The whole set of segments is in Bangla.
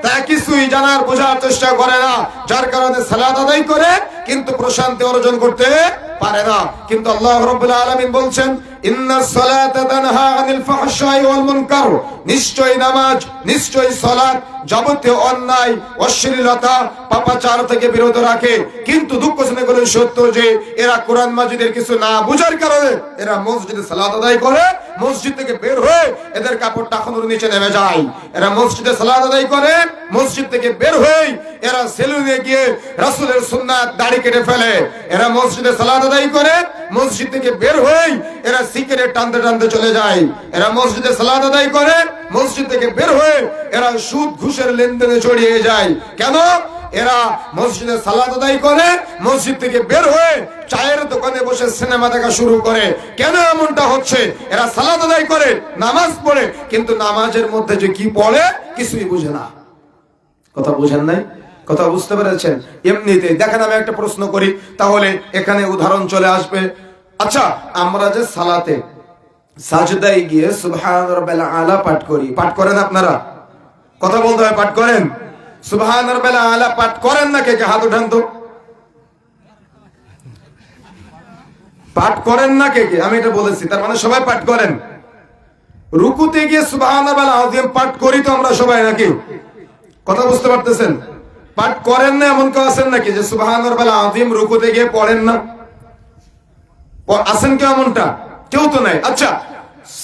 তা কিছুই জানার বোঝার চেষ্টা করে না, যার কারণে সালাত আদায় করে কিন্তু প্রশান্তি অর্জন করতে পারে না। কিন্তু আল্লাহ রাব্বুল আলামিন বলছেন, ইন্নাস সালাতা তানহা আনিল ফাহশাই ওয়াল মুনকার, নিশ্চয়ই নামাজ, নিশ্চয়ই সালাত যাবতীয় অন্যায়, অশ্লীলতা, পাপাচার থেকে বিরত রাখে। কিন্তু দুঃখজনক হলো সত্য যে এরা কোরআন মাজিদের কিছু না বুঝার কারণে এরা মসজিদে সালাত আদায় করে, মসজিদ থেকে বের হয়ে এদের কাপড় টাকানোর নিচে নেমে যায়। এরা মসজিদে সালাত আদায় করে, মসজিদ থেকে বের হয়ে এরা সেলুনে গিয়ে রাসূলের সুন্নাত দাড়ি কেটে ফেলে। এরা মসজিদে সালাত আদায় করে, মসজিদ থেকে বের হয়ে এরা সিগারেট টানতে টানতে চলে যায়। এরা মসজিদে সালাত আদায় করে, মসজিদ থেকে বের হয়ে এরা সুদ ঘুষের লেনদেনে জড়িয়ে যায়। কেন? এরা মসজিদে সালাত আদায় করে, মসজিদ থেকে বের হয়ে চায়ের দোকানে বসে সিনেমা দেখা শুরু করে। কেন এমনটা হচ্ছে? এরা সালাত আদায় করে, নামাজ পড়ে, কিন্তু নামাজের মধ্যে যে কি পড়ে কিছুই বুঝে না। কথা বুঝেন নাই? কথা বুঝতে পেরেছেন? এমনিতে দেখেন, আমি একটা প্রশ্ন করি, তাহলে এখানে উদাহরণ চলে আসবে। আচ্ছা, আমরা যে সালাতে সাজদায় গিয়ে সুবহান রাব্বিল আলা পাঠ করি, পাঠ করেন আপনারা? কথা বলতে হয়, পাঠ করেন? সুবহান রাব্বিল আলা পাঠ করেন না? কে কে হাত উঠান তো। পাঠ করেন না কে কে? আমি এটা বলেছি, তার মানে সবাই পাঠ করেন। রুকুতে গিয়ে সুবহান রাব্বিল আযীম পাঠ করি তো আমরা সবাই, নাকি? কথা বুঝতে পারতেছেন? পাঠ করেন না এমন কেউ আছেন নাকি যে সুবহান রাব্বিল আযীম রুকুতে গিয়ে পড়েন না? আছেন কেউ এমনটা? কেউ তো নাই। আচ্ছা,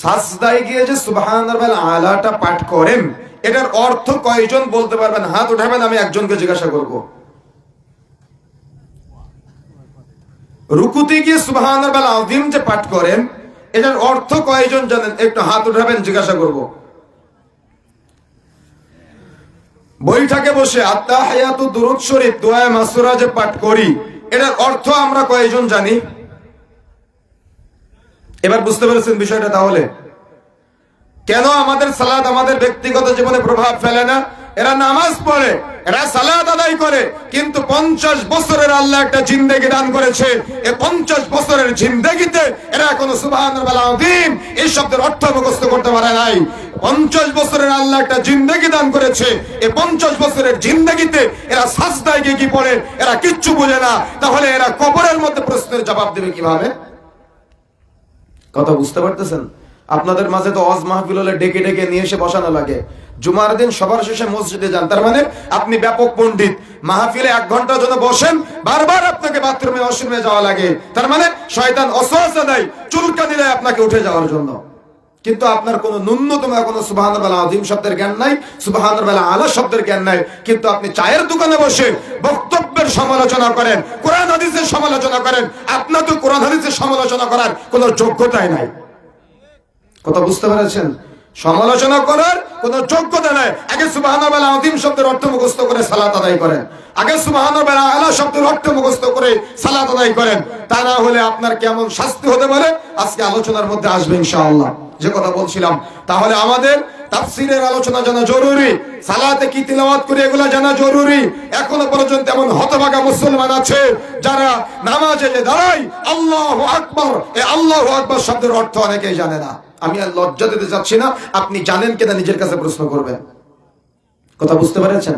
সাজদায় গিয়ে যে সুবহান রাব্বিল আলাটা পাঠ করেন, এটার অর্থ কয়জন বলতে পারবেন? হাত উঠাবেন, আমি একজনকে জিজ্ঞাসা করব। রুকুতে গিয়ে সুবহান রাব্বিল আযীম যে পাঠ করেন, এটার অর্থ কয়জন জানেন? একটু হাত উঠাবেন, জিজ্ঞাসা করব। বৈঠকে বসে আত্তাহিয়াতু দুরূদ শরীফ দোয়া মাসুরা যে পাঠ করি, এটার অর্থ আমরা কয়জন জানি? এবার বুঝতে পেরেছেন বিষয়টা? তাহলে কেন আমাদের সালাত আমাদের ব্যক্তিগত জীবনে প্রভাব ফেলে না? এরা নামাজ পড়ে, এরা সালাত আদায় করে, কিন্তু 50 বছরের আল্লাহ একটা জিন্দেগি দান করেছে। এই 50 বছরের জিন্দেগিতে এরা এখনো সুবহান রাব্বিল আযীম এই শব্দের অর্থ মুখস্থ করতে পারে নাই। 50 বছরের আল্লাহ একটা জিন্দেগি দান করেছে, এই 50 বছরের জিন্দেগিতে এরা সাজদায় গিয়ে কি পড়ে এরা কিচ্ছু বোঝে না। তাহলে এরা কবরের মধ্যে প্রশ্নের জবাব দেবে কিভাবে? কথা বুঝতে পারতেছেন? আপনাদের মাঝে তো ওয়াজ মাহফিল হলে ডেকে ডেকে নিয়ে এসে বসানো লাগে। জুমার দিন সবার শেষে মসজিদে যান, তার মানে আপনি ব্যাপক পণ্ডিত। মাহফিলে 1 ঘন্টার জন্য বসেন, বারবার আপনাকে বাথরুমে ওয়াশরুমে যাওয়া লাগে, তার মানে শয়তান ওয়াসওয়াসা দেয়, চুলকানি দেয় আপনাকে উঠে যাওয়ার জন্য। কিন্তু আপনার কোনো ন্যূনতম কোনো সুবহান রাব্বিল আযীম শব্দের জ্ঞান নাই, সুবহান রাব্বিল আলা শব্দের জ্ঞান নাই। কিন্তু আপনি চায়ের দোকানে বসে বক্তব্যের সমালোচনা করেন, কোরআন হাদিসের সমালোচনা করেন। আপনার তো কোরআন হাদিসের সমালোচনা করার কোনো যোগ্যতাই নাই। কথা বুঝতে পেরেছেন? সমালোচনা করার কোনো যোগ্যতা নাই। আগে সুবহান রাব্বিল আযীম শব্দের অর্থ মুখস্থ করে সালাত আদায় করেন, আগে সুবহান রাব্বিল আলা শব্দের অর্থ মুখস্থ করে সালাত আদায় করেন। তা না হলে আপনার কেমন শাস্তি হতে পারে আজকে আলোচনার মধ্যে আসবে ইনশাআল্লাহ। যে কথা বলছিলাম, তাহলে আমাদের তাফসীরের আলোচনা জানা জরুরি, সালাতে কি তিলাওয়াত করে এগুলো জানা জরুরি। এখনো পর্যন্ত এমন হতভাগা মুসলমান আছে যারা নামাজে যে দাঁড়ায় আল্লাহু আকবার, এই আল্লাহু আকবার শব্দের অর্থ অনেকেই জানে না। আমি আর লজ্জা দিতে চাচ্ছি না, আপনি জানেন কিনা নিজের কাছে প্রশ্ন করবেন। কথা বুঝতে পেরেছেন?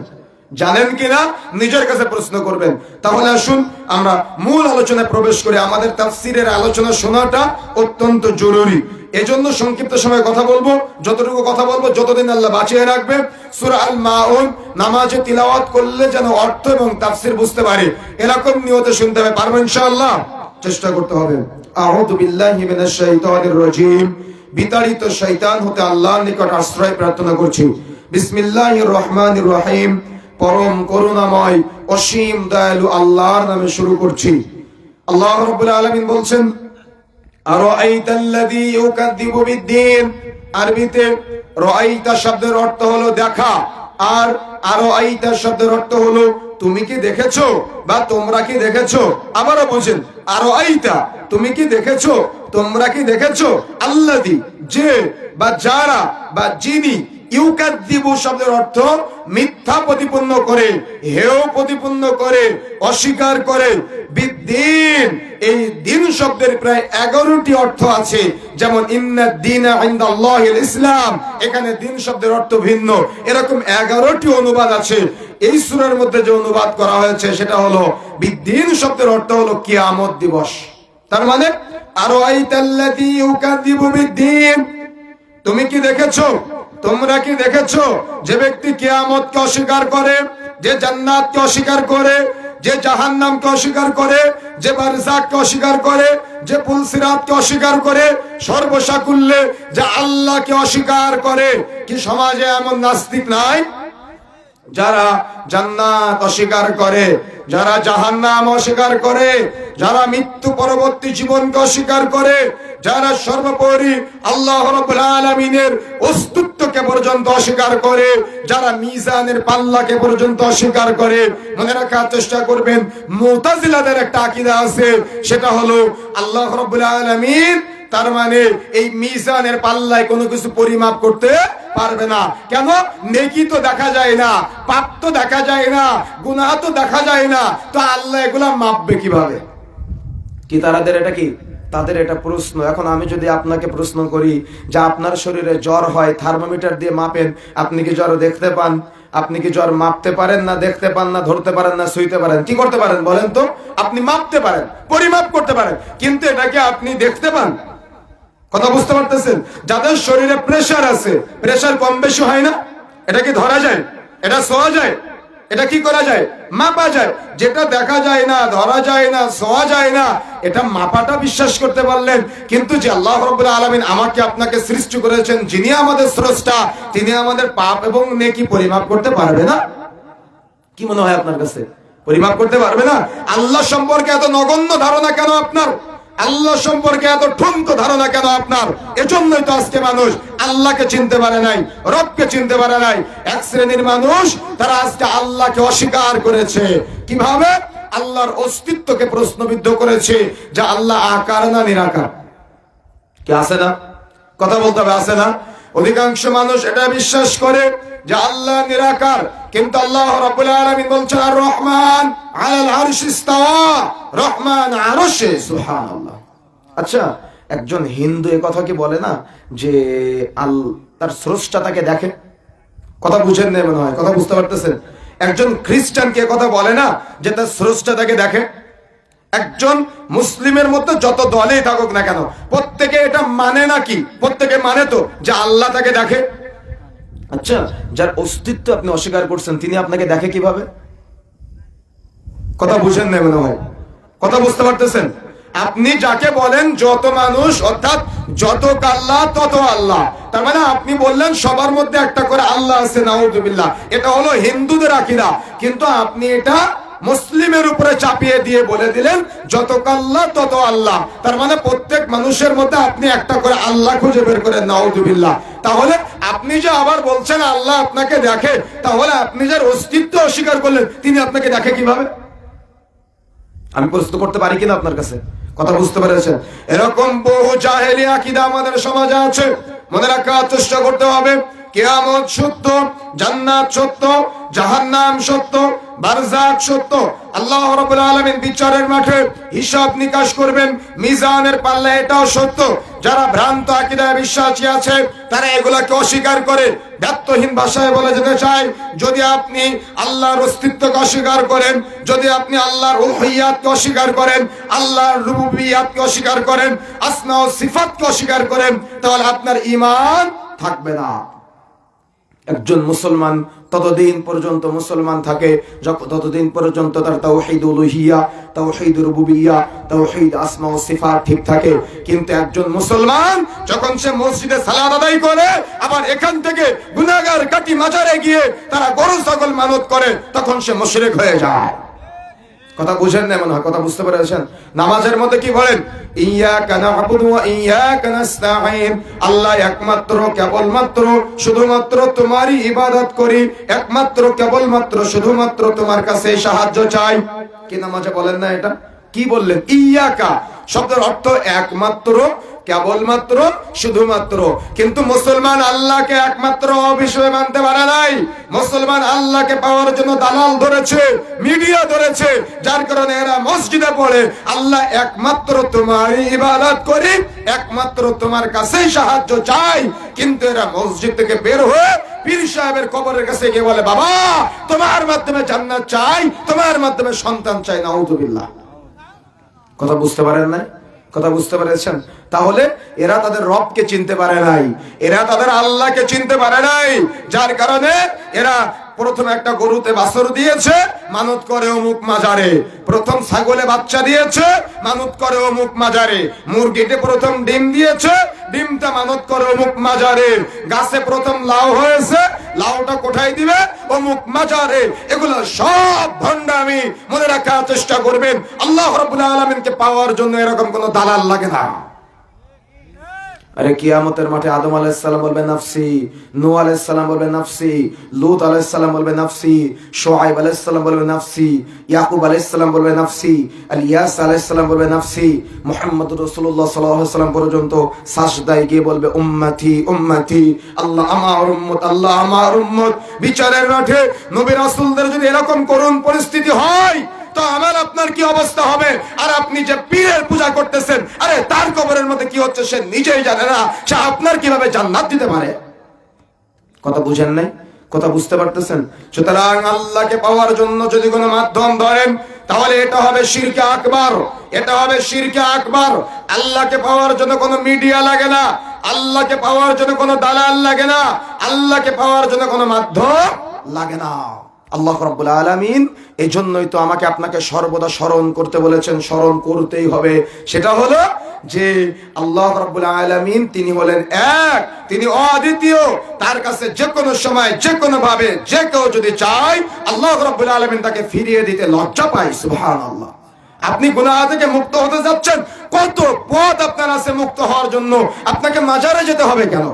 জানেন কিনা নিজের কাছে প্রশ্ন করবেন। তাহলে আসুন আমরা মূল আলোচনায় প্রবেশ করি। আমাদের তাফসীরের আলোচনা শোনাটা অত্যন্ত জরুরি। এজন্য সংক্ষিপ্ত সময় কথা বলবো, যতটুকু কথা বলবো যতদিন আল্লাহ বাঁচিয়ে রাখবে। সূরা আল মাউন নামাজে তিলাওয়াত করলে যেন অর্থ এবং তাফসীর বুঝতে পারি, এরকম নিয়তে শুনতে হবে। পারবো ইনশাআল্লাহ? চেষ্টা করতে হবে। আউযু বিল্লাহি মিনাশ শাইতানির রাজীম। বিতাড়িত শয়তান হতে আল্লাহর নিকট আশ্রয় প্রার্থনা করছি। বিসমিল্লাহির রহমানির রহিম। পরম করুণাময় অসীম দয়ালু আল্লাহর নামে শুরু করছি। আল্লাহ রাব্বুল আলামিন বলছেন, আরাআইতাল্লাযী ইউকাযযিবু বিদ্দীন। আরবিতে রাআইতা শব্দের অর্থ হলো দেখা, আর আরাআইতা শব্দের অর্থ হলো তুমি কি দেখেছো বা তোমরা কি দেখেছো। আবারও বলছেন আরাআইতা, তুমি কি দেখেছো, তোমরা কি দেখেছো। আল্লাযী, যে বা যারা বা যিনি ইউকাযযিবু শব্দের অর্থ মিথ্যা প্রতিপন্ন করে, হেয় প্রতিপন্ন করে, অস্বীকার করে। বিদ্দিন, এই দিন শব্দের প্রায় 11টি অর্থ আছে। যেমন ইন্নাদ দীনা ইনদাল্লাহিল ইসলাম, এখানে দিন শব্দের অর্থ ভিন্ন। এরকম 11টি অনুবাদ আছে। এই সূরার মধ্যে যে অনুবাদ করা হয়েছে সেটা হলো বিদ্দিন শব্দের অর্থ হলো কিয়ামত দিবস। তার মানে আরাআইতাল্লাযী ইউকাযযিবু বিদ্দিন, তুমি কি দেখেছো, তোমরা কি দেখেছো যে ব্যক্তি কিয়ামতকে অস্বীকার করে, যে জান্নাতকে অস্বীকার করে, যে জাহান্নামকে অস্বীকার করে, যে বারজাখকে অস্বীকার করে, যে পুলসিরাতকে অস্বীকার করে, সর্বসাকুল্যে যে আল্লাহকে অস্বীকার করে। কি সমাজে এমন নাস্তিক নাই? যারা জান্নাত অস্বীকার করে, যারা জাহান্নাম অস্বীকার করে, যারা মৃত্যু পরবর্তী জীবনকে অস্বীকার করে, যারা সর্বোপরি আল্লাহ রাব্বুল আলামিনের অস্তিত্বকে পর্যন্ত অস্বীকার করে, যারা মিজানের পাল্লাকে পর্যন্ত অস্বীকার করে। মনে রাখার চেষ্টা করবেন, মুতাজিলাদের একটা আকীদা আছে, সেটা হলো আল্লাহ রাব্বুল আলামিন তার মানে এই মিজানের পাল্লায় কোনো কিছু পরিমাপ করতে পারবে না। কেন? নেকি তো দেখা যায় না, পাপ তো দেখা যায় না, গুনাহ তো দেখা যায় না, তো আল্লাহ এগুলা মাপবে কিভাবে? কি তাদের এটা কি? তাদের এটা প্রশ্ন। এখন আমি যদি আপনাকে প্রশ্ন করি যে আপনার শরীরে জ্বর হয়, থার্মোমিটার দিয়ে মাপেন, আপনি কি জ্বর দেখতে পান? আপনি কি জ্বর মাপতে পারেন? না দেখতে পান, না ধরতে পারেন, না ছুঁইতে পারেন? কি করতে পারেন বলেন তো? আপনি মাপতে পারেন, পরিমাপ করতে পারেন, কিন্তু এটাকে আপনি দেখতে পান? কথা বুঝতে পারতেছেন? যাদের শরীরে প্রেসার আছে, প্রেসার কম বেশি হয় না? এটা কি ধরা যায়? এটা ছোঁয়া যায়? এটা কি করা যায়? মাপা যায়। যেটা দেখা যায় না, ধরা যায় না, ছোঁয়া যায় না, এটা মাপাটা বিশ্বাস করতে পারলেন। কিন্তু যে আল্লাহ রাব্বুল আলামিন আমাকে আপনাকে সৃষ্টি করেছেন, যিনি আমাদের স্রষ্টা, তিনি আমাদের পাপ এবং নেকি পরিমাপ করতে পারবে না? কি মনে হয় আপনার কাছে? পরিমাপ করতে পারবে না? আল্লাহ সম্পর্কে এত নগণ্য ধারণা কেন আপনার? আল্লাহ সম্পর্কে এত ঠুনকো ধারণা কেন আপনার? এজন্যই তো আজকে মানুষ আল্লাহকে চিনতে পারে নাই, রবকে চিনতে পারে নাই। এক শ্রেণীর মানুষ তারা আজকে আল্লাহকে অস্বীকার করেছে। কিভাবে? আল্লাহর অস্তিত্বকে প্রশ্নবিদ্ধ করেছে যে আল্লাহ আকার না নিরাকার। কি আছে না? কথা বলতে হবে, আছে না? অধিকাংশ মানুষ এটা বিশ্বাস করে যে আল্লাহ নিরাকার, কিন্তু আল্লাহ রাব্বুল আলামিন বলছেন আর রহমান আলাল আরশি ইস্তাওয়া, রহমান আরশে, সুবহানাল্লাহ। আচ্ছা, একজন হিন্দু এই কথা কি বলে না যে তার স্রষ্টা তাকে দেখে? কথা বুঝেন না মনে হয়, কথা বুঝতে পারতেছেন? একজন খ্রিস্টান কে কথা বলে না যে তার স্রষ্টা তাকে দেখে? একজন মুসলিমের মধ্যে যত দলেই থাকুক না কেন, প্রত্যেকে এটা মানে নাকি? প্রত্যেকে মানে তো যে আল্লাহ তাকে দেখে। আচ্ছা, যার অস্তিত্ব আপনি অস্বীকার করছেন, তিনি আপনাকে দেখে কিভাবে? কথা বুঝেন না মনে হয়, কথা বুঝতে পারতেছেন? আপনি যাকে বলেন যত মানুষ, অর্থাৎ যত আল্লাহ তত আল্লাহ, তার মানে আপনি বললেন সবার মধ্যে একটা করে আল্লাহ আছে, নাউযুবিল্লাহ। এটা হলো হিন্দুদের আকীদা, কিন্তু আপনি এটা মুসলিমের উপরে চাপিয়ে দিয়ে বলে দিলেন যত আল্লাহ তত আল্লাহ। তার মানে প্রত্যেক মানুষের মধ্যে আপনি একটা করে আল্লাহ খুঁজে বের করেন, নাউযুবিল্লাহ। তাহলে আপনি যে আবার বলছেন আল্লাহ আপনাকে দেখে, তাহলে আপনি যার অস্তিত্ব অস্বীকার করলেন, তিনি আপনাকে দেখে কিভাবে? আমি প্রশ্ন করতে পারি কিনা আপনার কাছে? কথা বুঝতে পেরেছেন? এরকম বহু জাহেলি আকীদা আমাদের সমাজে আছে। মনে রাখার চেষ্টা করতে হবে, কিয়ামত সত্য, জান্নাত সত্য, জাহান্নাম সত্য, বারজাখ সত্য। আল্লাহ রাব্বুল আলামিন বিচারের মাঠে হিসাব নিকাশ করবেন, মিজানের পাল্লা, এটাও সত্য। যারা ভ্রান্ত আকীদায় বিশ্বাসী আছে তারা এগুলাকে অস্বীকার করে। ব্যর্থহীন ভাষায় বলে যেতে চাই, যদি আপনি আল্লাহর অস্তিত্বকে অস্বীকার করেন, যদি আপনি আল্লাহর উলুহিয়াতকে অস্বীকার করেন, আল্লাহর রুবুবিয়াতকে অস্বীকার করেন, আসমা ও সিফাতকে অস্বীকার করেন, তাহলে আপনার ঈমান থাকবে না। একজন মুসলমান ততদিন পর্যন্ত মুসলমান থাকে ততদিন পর্যন্ত তার তাওহীদ উলুহিয়া, তাওহীদ রুবুবিয়া, তাওহীদ আসমা ও সিফাত ঠিক থাকে। কিন্তু একজন মুসলমান যখন সে মসজিদে সালাত আদায় করে, আবার এখান থেকে গুনাহগার কাটি মাজারে গিয়ে তারা গরু ছাগল মানত করে, তখন সে মুশরিক হয়ে যায়। কথা বুঝেন না মনে হয়, কথা বুঝতে পেরেছেন? নামাজের মধ্যে কি বলেন? ইয়াকা না'বুদু ওয়া ইয়াকা নাস্তাঈন, আল্লাহ একমাত্র, কেবলমাত্র, শুধুমাত্র তোমারই ইবাদত করি, একমাত্র, কেবলমাত্র, শুধুমাত্র তোমার কাছে সাহায্য চাই। কি নামাজে বলেন না এটা? কি বললেন? ইয়াকা শব্দের অর্থ একমাত্র, কেবলমাত্র শুধুমাত্র। কিন্তু মুসলমান আল্লাহকে একমাত্র বিষয় মানতে পারে নাই। মুসলমান আল্লাহকে পাওয়ার জন্য দালাল ধরেছে, মিডিয়া ধরেছে, যার কারণে এরা মসজিদে পড়ে আল্লাহ একমাত্র তোমারই ইবাদত করি, একমাত্র তোমার কাছেই সাহায্য চাই। কিন্তু এরা মসজিদ থেকে বের হয়ে পীর সাহেবের কবরের কাছে গিয়ে বলে, বাবা তোমার মাধ্যমে জান্নাত চাই, তোমার মাধ্যমে সন্তান চাই। নাউযুবিল্লাহ। কথা বুঝতে পারেন না? কথা বুঝতে পেরেছেন? তাহলে এরা তাদের রবকে চিনতে পারে নাই, এরা তাদের আল্লাহকে চিনতে পারে নাই, যার কারণে এরা প্রথম একটা গরুতে বাছর দিয়েছে, মানত করে অমুক মাজারে। প্রথম ছাগলে বাচ্চা দিয়েছে, মানত করে অমুক মাজারে। মুরগিতে প্রথম ডিম দিয়েছে, ডিমটা মানত করে অমুক মাজারে। গাছে প্রথম লাউ হয়েছে, লাউটা কোথায় দিবে? অমুক মাজারে। এগুলো সব ভণ্ডামি। মনে রাখার চেষ্টা করবেন, আল্লাহ রাব্বুল আলামিনকে পাওয়ার জন্য এরকম কোনো দালাল লাগে না। আরে কিয়ামতের মাঠে আদম আলাইহিস সালাম বলবে নাফসি, নূহ আলাইহিস সালাম বলবে নাফসি, লূত আলাইহিস সালাম বলবে নাফসি, শুআয়ব আলাইহিস সালাম বলবে নাফসি, ইয়াকুব আলাইহিস সালাম বলবে নাফসি, ইলিয়াস আলাইহিস সালাম বলবে নাফসি, মুহাম্মদুর রাসূলুল্লাহ সাল্লাল্লাহু আলাইহি ওয়াসাল্লাম পর্যন্ত সাজদায় গিয়ে বলবে উম্মতি উম্মতি, আল্লাহ আমার উম্মত, আল্লাহ আমার উম্মত। বিচারের মাঠে নবী রাসূলদের যদি এরকম করুণ পরিস্থিতি হয়, তো আমার আপনার কি অবস্থা হবে? আর আপনি যে পীরের পূজা করতেছেন, আরে তার কবরের মধ্যে কি হচ্ছে সে নিজেই জানে না, সে আপনার কিভাবে জান্নাত দিতে পারে? কথা বুঝেন নাই? কথা বুঝতে পারতেছেন? সুতরাং আল্লাহকে পাওয়ার জন্য যদি কোনো মাধ্যম ধরেন, তাহলে এটা হবে শিরকে আকবার, এটা হবে শিরকে আকবার। আল্লাহকে পাওয়ার জন্য কোনো মিডিয়া লাগে না, আল্লাহকে পাওয়ার জন্য কোনো দালাল লাগে না, আল্লাহকে পাওয়ার জন্য কোনো মাধ্যম লাগে না। আল্লাহ রাব্বুল আলামিন এই জন্যই তো আমাকে আপনাকে সর্বদা স্মরণ করতে বলেছেন, স্মরণ করতেই হবে। সেটা হলো যে আল্লাহ রাব্বুল আলামিন তিনি হলেন এক, তিনি অদ্বিতীয়। তার কাছে যে কোনো সময় যে কোনো ভাবে যে কেউ যদি চায়, আল্লাহ রাব্বুল আলামিন তাকে ফিরিয়ে দিতে লজ্জা পায়। সুবহানাল্লাহ। আপনি গুনাহ থেকে মুক্ত হতে যাচ্ছেন, কত পথ আপনার আছে মুক্ত হওয়ার জন্য। আপনাকে মাজারে যেতে হবে কেন?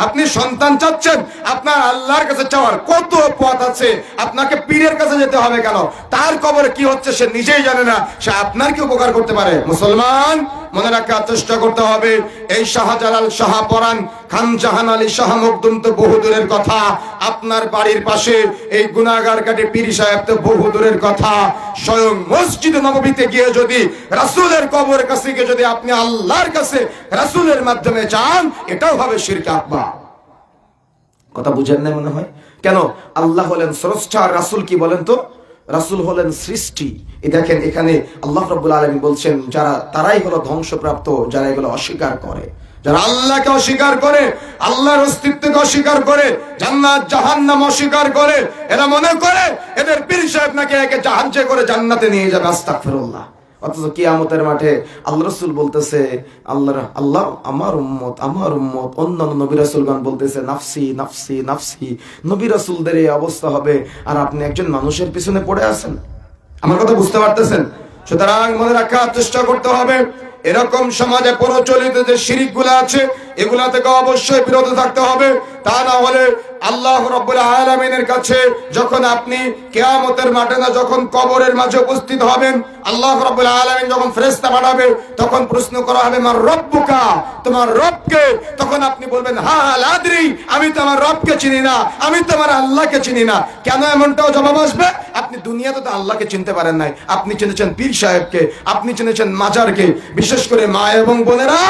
আপনি সন্তান চাচ্ছেন, আপনার আল্লাহর কাছে চাওয়ার কত পথ আছে। আপনাকে পীরের কাছে যেতে হবে কেন? তার কবরে কি হচ্ছে সে নিজেই জানে না, সে আপনার কি উপকার করতে পারে? মুসলমান মনে রাখার চেষ্টা করতে হবে, এই শাহজালাল, শাহপরান, খান জাহান আলী, শাহ মখদুম তো বহু দূরের কথা। আপনার বাড়ির পাশে এই গুনাহগার কাটে পীর সাহেব তো বহু দূরের কথা। স্বয়ং মসজিদ নববীতে গিয়ে যদি রাসূলের কবরের কাছে গিয়ে যদি আপনি আল্লাহর কাছে রাসূলের মাধ্যমে চান, এটাও হবে শিরকে আকবার। কথা বুঝেন না মনে হয়? কেন? আল্লাহ হলেন স্রষ্টা, আর রাসূল কি বলেন তো? রাসূল হলেন সৃষ্টি। এই দেখেন এখানে আল্লাহ রাব্বুল আলামিন বলছেন, যারা তারাই হলো ধ্বংসপ্রাপ্ত, যারা এগুলো অস্বীকার করে, যারা আল্লাহকে অস্বীকার করে, আল্লাহর অস্তিত্বকে অস্বীকার করে, জান্নাত জাহান্নাম অস্বীকার করে। এরা মনে করে এদের পীর সাহেব নাকি একে জাহাজে করে জান্নাতে নিয়ে যাবে। আস্তাগফিরুল্লাহ। অথচ কিয়ামতের মাঠে আল্লাহ রাসূল বলতেছে, আল্লাহ আমার উম্মত, আমার উম্মত। অন্যান্য নবী রাসূলগণ বলতেছে নাফসি নাফসি নাফসি। নবী রাসূলদের এই অবস্থা হবে, আর আপনি একজন মানুষের পিছনে পড়ে আছেন। আমার কথা বুঝতে পারতেছেন? সুতরাং মনে রাখার চেষ্টা করতে হবে, এরকম সমাজে প্রচলিত যে শিরকগুলো আছে, এগুলা থেকে অবশ্যই বিরত থাকতে হবে। তা না হলে আল্লাহ রাব্বুল আলামিনের কাছে যখন আপনি কিয়ামতের মাঠে না, যখন কবরের মাঝে উপস্থিত হবেন, আল্লাহ রাব্বুল আলামিন যখন ফেরেশতা পাঠাবে, তখন প্রশ্ন করা হবে মার রব্বুকা, তোমার রবকে? তখন আপনি বলবেন হা লাদ্রি, আমি তো আমার রবকে চিনি না, আমি তো আমার আল্লাহকে চিনি না। কেন এমনটাও জবাব আসবে? আপনি দুনিয়াতে তো আল্লাহকে চিনতে পারেন নাই, আপনি চিনেছেন পীর সাহেবকে, আপনি চিনেছেন মাজারকে। বিশেষ করে মা এবং বোনেরা,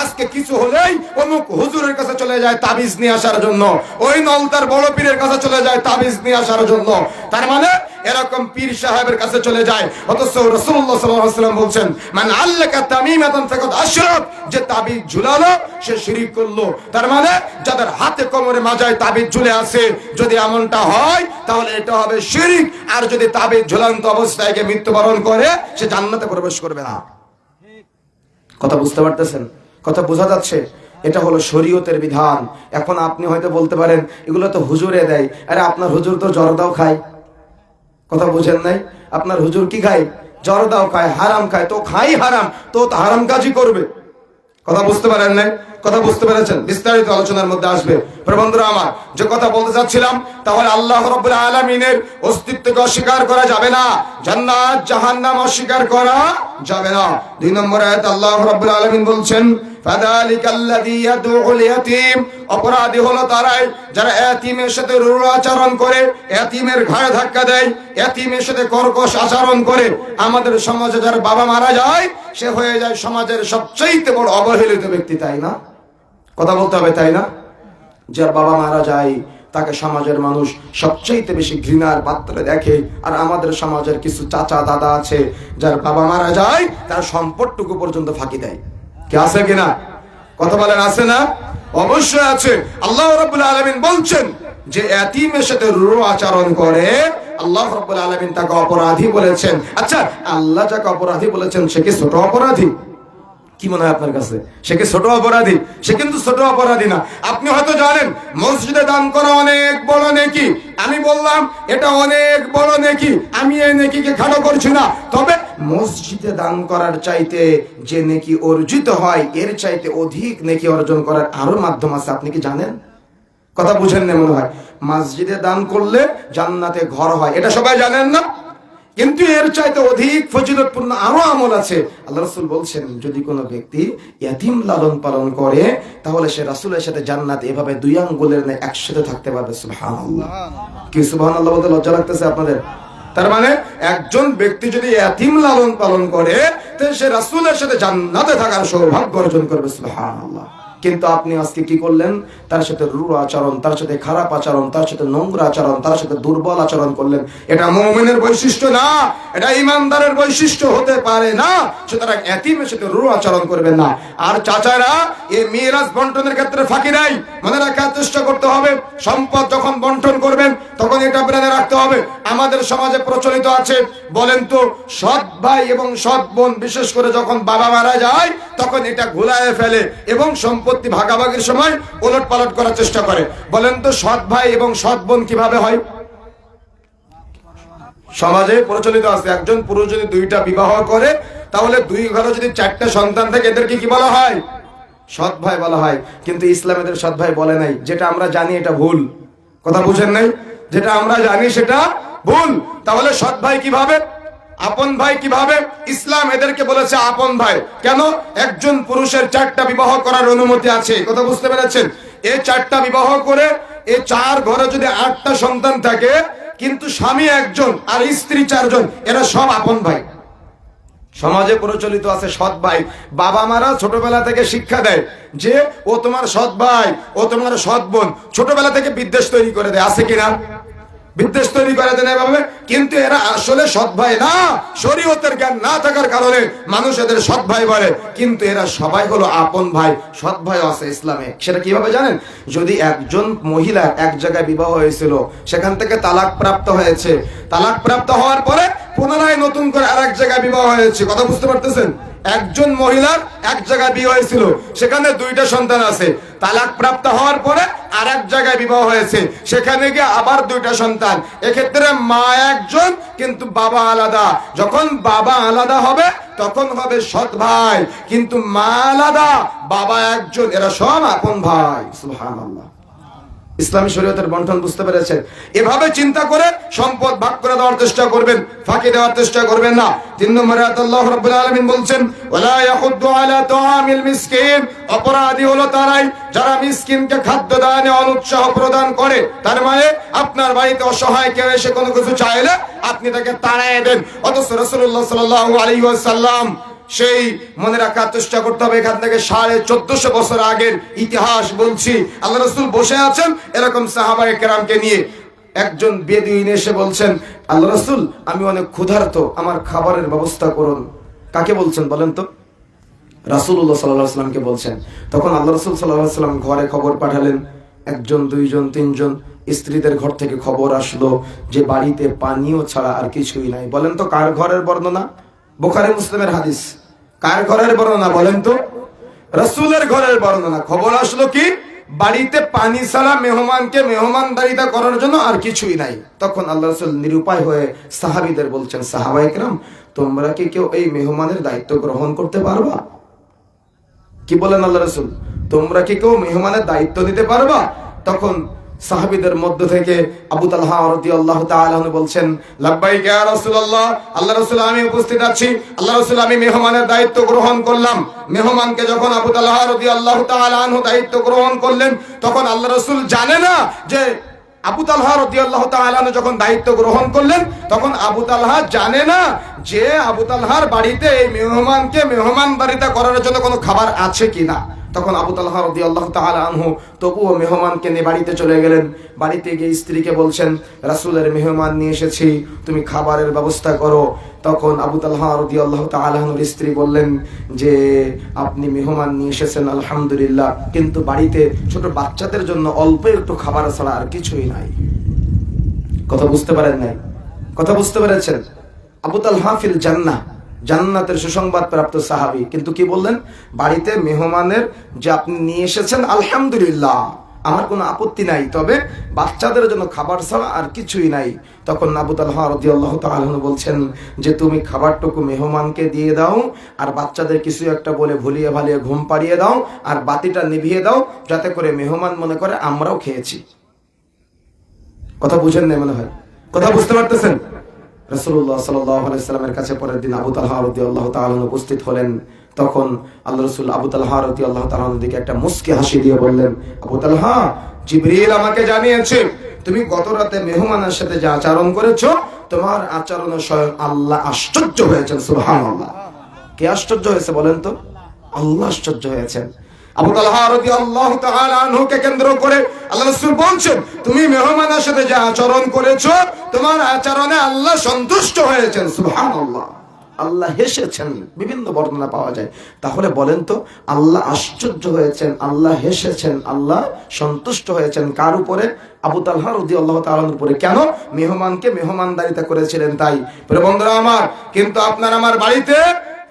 আজকে কিছু হলেই অমুক হুজুরের কাছে চলে যায় তাবিজ নিয়ে আসার জন্য, ওই নলতার বড় পীরের কাছে চলে যায় তাবিজ নিয়ে আসার জন্য। তার মানে এরকম পীর সাহেবের কাছে চলে যায়। অথচ রাসূলুল্লাহ সাল্লাল্লাহু আলাইহি ওয়াসাল্লাম বলছেন, মান আল্লাকা তামিমাতান ফাকাদ আশরাক, যে তাবিজ ঝুলালো সে শিরক করলো। তার মানে যাদের হাতে কোমরে মাজায় তাবিজ ঝুলে আছে, যদি এমনটা হয় তাহলে এটা হবে শিরক। আর যদি তাবিজ ঝুলন্ত অবস্থায় গিয়ে মৃত্যুবরণ করে, সে জান্নাতে প্রবেশ করবে না। কথা বুঝতে পারতেছেন? কথা বোঝা যাচ্ছে? এটা হলো শরীয়তের বিধান। এখন আপনি হয়তো বলতে পারেন এগুলো তো হুজুরে দেয়। আরে আপনার হুজুর তো জর্দাও খায়। কথা বুঝেন নাই? আপনার হুজুর কি খায়? জর্দাও খায়, হারাম খায়। তো খাই হারাম, তো হারাম কাজই করবে। কথা বুঝতে পারেন নাই? কথা বুঝতে পেরেছেন? বিস্তারিত আলোচনার মধ্যে আসবে। বন্ধুরা আমার, যে কথা বলতে চাচ্ছিলাম, তাহলে আল্লাহ রাব্বুল আলামিনের অস্তিত্বকে অস্বীকার করা যাবে না, জান্নাত জাহান্নাম অস্বীকার করা যাবে না। 2 নম্বর আয়াত আল্লাহ রাব্বুল আলামিন বলছেন, ফাযালিকাল্লাযী ইয়াদউল ইয়াতীম, অপরাধী হলো তারাই যারা এতিমের সাথে রূঢ় আচরণ করে, এতিমের ঘাড়ে ধাক্কা দেয়, এতিমের সাথে কর্কশ আচরণ করে। আমাদের সমাজে যার বাবা মারা যায় সে হয়ে যায় সমাজের সবচেয়ে বড় অবহেলিত ব্যক্তি, তাই না? কথা বলতে হবে, তাই না? যার বাবা মারা যায় তাকে সমাজের মানুষ সবচেয়ে বেশি ঘৃণার পাত্রে দেখে। আর আমাদের সমাজের কিছু চাচা দাদা আছে যার বাবা মারা যায় তার সম্পদটুকু পর্যন্ত ফাঁকি দেয়। কি আছে কিনা? কথা বলেন, আছে না? অবশ্যই আছে। আল্লাহ রাব্বুল আলামিন বলছেন যে এতিমের সাথে রূঢ় আচরণ করে আল্লাহ রাব্বুল আলামিন তাকে অপরাধী বলেছেন। আচ্ছা, আল্লাহ যাকে অপরাধী বলেছেন সে কি ছোট অপরাধী? কি মনে হয় আপনার কাছে? সে কি ছোট অপরাধী? সে কিন্তু ছোট অপরাধী না। আপনি হয়তো জানেন মসজিদে দান করা অনেক বড় নেকি। আমি বললাম এটা অনেক বড় নেকি, আমি এই নেকিকে খাটো করছি না। তবে মসজিদে দান করার চাইতে যে নেকি অর্জিত হয় এর চাইতে অধিক নেকি অর্জন করার আরো মাধ্যম আছে। আপনি কি জানেন? কথা বুঝেন না মনে হয়। মসজিদে দান করলে জান্নাতে ঘর হয়, এটা সবাই জানেন না? কিন্তু এর চাইতে অধিক ফজিলতপূর্ণ আরো আমল আছে। আল্লাহ রাসূল বলছেন যদি কোনো ব্যক্তি ইয়াতীম লালন পালন করে তাহলে সে রাসূলের সাথে জান্নাতে এভাবে দুই আঙ্গুলের ন্যায় একসাথে থাকতে পারবে। সুবহানাল্লাহ। কি সুবহানাল্লাহ বলতে লজ্জা লাগতেছে আপনাদের? তার মানে একজন ব্যক্তি যদি ইয়াতীম লালন পালন করে তাহলে সে রাসূলের সাথে জান্নাতে থাকার সৌভাগ্য অর্জন করবে। সুবহানাল্লাহ। কিন্তু আপনি আজকে কি করলেন? তার সাথে রূঢ় আচরণ, তার সাথে খারাপ আচরণ, তার সাথে নোংরা আচরণ, তার সাথে দুর্বল আচরণ করলেন। এটা মুমিনের বৈশিষ্ট্য না, এটা ঈমানদারের বৈশিষ্ট্য হতে পারে না। সুতরাং এতিমের সাথে রূঢ় আচরণ করবেন না। আর চাচারা এই মিরাজ বন্টনের ক্ষেত্রে ফাঁকি নাই। মনে রাখার চেষ্টা করতে হবে, সম্পদ যখন বন্টন করবেন তখন এটা ব্রেনে রাখতে হবে। আমাদের সমাজে প্রচলিত আছে, বলেন তো, সৎ ভাই এবং সৎ বোন বিশেষ করে যখন বাবা মারা যায় তখন এটা ঘুলায় ফেলে এবং সম্পত্তি ভাগাভাগির সময় ওলট পালট করার চেষ্টা করে। বলেন তো সৎ ভাই এবং সৎ বোন কিভাবে হয়? সমাজে প্রচলিত আছে, একজন পুরুষ যদি দুইটা বিবাহ করে তাহলে দুই ঘরে যদি চারটা সন্তান থাকে এদেরকে কি বলা হয়? সৎ ভাই বলা হয়। কিন্তু ইসলাম এদের সৎ ভাই বলে নাই। যেটা আমরা জানি এটা ভুল। কথা বুঝেন নাই? যেটা আমরা জানি সেটা ভুল। তাহলে সৎ ভাই কিভাবে, আপন ভাই কিভাবে? ইসলাম এদেরকে বলেছে আপন ভাই। কেন? একজন পুরুষের চারটা বিবাহ করার অনুমতি আছে। কথা বুঝতে পেরেছেন? এই চারটা বিবাহ করে এই চার ঘরে যদি 8টা সন্তান থাকে কিন্তু স্বামী একজন আর স্ত্রী 4 জন, এরা সব আপন ভাই। সমাজে প্রচলিত আছে সৎ ভাই। বাবা মারা ছোটবেলা থেকে শিক্ষা দেয় যে ও তোমার সৎ ভাই, ও তোমার সৎ বোন। ছোটবেলা থেকে বিদ্বেষ তৈরি করে দেয়, আছে কিনা? বিদ্বেষ তৈরি করে দেন এভাবে। কিন্তু এরা আসলে সৎ ভাই না। শরীয়তের জ্ঞান না থাকার কারণে মানুষ এদের সৎ ভাই বলে, কিন্তু এরা সবাই হলো আপন ভাই। সৎ ভাই আছে ইসলামে। সেটা কিভাবে জানেন? যদি একজন মহিলা এক জায়গায় বিবাহ হয়েছিল, সেখান থেকে তালাক প্রাপ্ত হয়েছে, তালাক প্রাপ্ত হওয়ার পরে পুনরায় নতুন করে আরেক জায়গায় বিবাহ হয়েছে। কথা বুঝতে পারতেছেন? একজন মহিলার এক জায়গায় বিয়ে হয়েছিল, সেখানে 2টা সন্তান আছে। তালাক প্রাপ্ত হওয়ার পরে আরেক জায়গায় বিবাহ হয়েছে, সেখানে গিয়ে আবার 2টা সন্তান। এক্ষেত্রে মা একজন কিন্তু বাবা আলাদা। যখন বাবা আলাদা হবে তখন হবে সৎ ভাই, কিন্তু মা আলাদা, বাবা একজন, এরা সব আপন ভাই। সুবহানাল্লাহ। ইসলামী শরীয়তের বন্টন বুঝতে পেরেছেন? এভাবে চিন্তা করে সম্পদ ভাগ করে দেওয়ার চেষ্টা করবেন, ফাঁকি দেওয়ার চেষ্টা করবেন না। 3 নম্বরে আল্লাহ রাব্বুল আলামিন বলছেন ওয়ালা ইয়াহুদ্দু আলা তাআমিল মিসকিন, অপরাধী হলো তারাই যারা মিসকিনকে খাদ্য দানে অনুৎসাহ প্রদান করে। তার মানে আপনার বাড়িতে অসহায় কেউ এসে কোনো কিছু চাইলে আপনি তাকে তাড়িয়ে দেন। অথচ রাসূলুল্লাহ সাল্লাল্লাহু আলাইহি ওয়াসাল্লাম, সেই মনে রাখার চেষ্টা করতে হবে, এখান থেকে 1450 বছর আগের ইতিহাস বলছি। আল্লাহ রাসূল বসে আছেন এরকম সাহাবায়ে কেরামকে নিয়ে। একজন বেদুইন এসে বলছেন, আল্লাহ রাসূল আমি অনেক ক্ষুধার্ত, আমার খাবারের ব্যবস্থা করুন। কাকে বলছেন বলেন তো? রাসূলুল্লাহ সাল্লাল্লাহু আলাইহি ওয়াসাল্লামকে বলছেন। তখন আল্লাহ রাসূল সাল্লাল্লাহু আলাইহি ওয়াসাল্লাম ঘরে খবর পাঠালেন। 1 জন 2 জন 3 জন স্ত্রীদের ঘর থেকে খবর আসলো যে বাড়িতে পানীয় ছাড়া আর কিছুই নাই। বলেন তো কার ঘরের বর্ণনা? বুখারী মুসলিমের হাদিস। কার ঘরের বর্ণনা বলেন তো? রাসূলের ঘরের বর্ণনা। খবর আসলো কি? বাড়িতে পানি ছাড়া মেহমানকে মেহমানদারিতা করার জন্য আর কিছুই নাই। তখন আল্লাহ রাসূল নিরুপায় হয়ে সাহাবীদের বলছেন, সাহাবায়ে কেরাম তোমরা কি কেউ এই মেহমানের দায়িত্ব গ্রহণ করতে পারবা? কি বলেন আল্লাহ রাসূল? তোমরা কি কেউ মেহমানের দায়িত্ব নিতে পারবা? তখন সাহাবীদের মধ্য থেকে আবু তালহা রাদিয়াল্লাহু তাআলা আনহু বলছেন, লাব্বাইক ইয়া রাসূলুল্লাহ, আল্লাহর রাসূল আমি উপস্থিত আছি, আল্লাহর রাসূল আমি মেহমানের দায়িত্ব গ্রহণ করলাম। মেহমানকে যখন আবু তালহা রাদিয়াল্লাহু তাআলা আনহু দায়িত্ব গ্রহণ করলেন, তখন আল্লাহর রাসূল জানে না যে আবু তালহা রাদিয়াল্লাহু তাআলা আনহু যখন দায়িত্ব গ্রহণ করলেন, তখন আবু তালহা জানে না যে আবু তালহার বাড়িতে এই মেহমানকে মেহমানদারিতা করার জন্য কোনো খাবার আছে কিনা। তখন আবু তালহা রাদিয়াল্লাহু তাআলা আনহু তবুও মেহমানকে নিয়ে বাড়িতে চলে গেলেন। বাড়িতে গিয়ে স্ত্রীকে বলছেন, রাসূলের মেহমান নিয়ে এসেছি, তুমি খাবারের ব্যবস্থা করো। তখন আবু তালহা রাদিয়াল্লাহু তাআলা আনহুর স্ত্রী বললেন যে আপনি মেহমান নিয়ে এসেছেন আলহামদুলিল্লাহ, কিন্তু বাড়িতে ছোট বাচ্চাদের জন্য অল্প একটু খাবার ছাড়া আর কিছুই নাই। কথা বুঝতে পারেন নাই? কথা বুঝতে পেরেছেন? আবু তালহা ফিল জান্নাহ, জান্নাতের সুসংবাদ প্রাপ্ত সাহাবী, কিন্তু কি বললেন, বাড়িতে মেহমানের যে আপনি নিয়ে এসেছেন আলহামদুলিল্লাহ, আমার কোনো আপত্তি নাই, তবে বাচ্চাদের জন্য খাবার ছাড়া আর কিছুই নাই। তখন আবু তালহা রাদিয়াল্লাহু তাআলা আনহু বলছেন যে তুমি খাবারটুকু মেহমানকে দিয়ে দাও, আর বাচ্চাদের কিছু একটা বলে ভুলিয়ে ভালিয়ে ঘুম পাড়িয়ে দাও, আর বাতিটা নিভিয়ে দাও, যাতে করে মেহমান মনে করে আমরাও খেয়েছি। কথা বুঝেন না মনে হয়? কথা বুঝতে পারতেছেন? রাসূলুল্লাহ সাল্লাল্লাহু আলাইহি ওয়াসাল্লামের কাছে পরের দিন আবু তালহা রাদিয়াল্লাহু তাআলা উপস্থিত হলেন। তখন আল্লাহ রাসূল আবু তালহা রাদিয়াল্লাহু তাআলার দিকে একটা মুস্কি হাসি দিয়ে বললেন, আবু তালহা, জিবরিল আমাকে জানিয়েছে তুমি গত রাতে মেহমানের সাথে যে আচরণ করেছো, তোমার আচরণে স্বয়ং আল্লাহ আশ্চর্য হয়েছেন। সুবহানাল্লাহ। কে আশ্চর্য হয়েছে বলেন তো? আল্লাহ আশ্চর্য হয়েছেন। আবু তালহা রাদিয়াল্লাহু তাআলা আনহুকে কেন্দ্র করে আল্লাহ রাসূল বলছেন, তুমি মেহমানের সাথে যে আচরণ করেছো, তোমার আচরণে আল্লাহ সন্তুষ্ট হয়েছেন। সুবহানাল্লাহ। আল্লাহ হেসেছেন, বিভিন্ন বর্ণনা পাওয়া যায়। তাহলে বলেন তো, আল্লাহ আশ্চর্য হয়েছেন, আল্লাহ হেসেছেন, আল্লাহ সন্তুষ্ট হয়েছেন কার উপরে? আবু তালহা রাদিয়াল্লাহু তাআলার উপরে। কেন? মেহমানকে মেহমানদারিতা করেছিলেন তাই। প্রিয় বন্ধুরা আমার, কিন্তু আপনার আমার বাড়িতে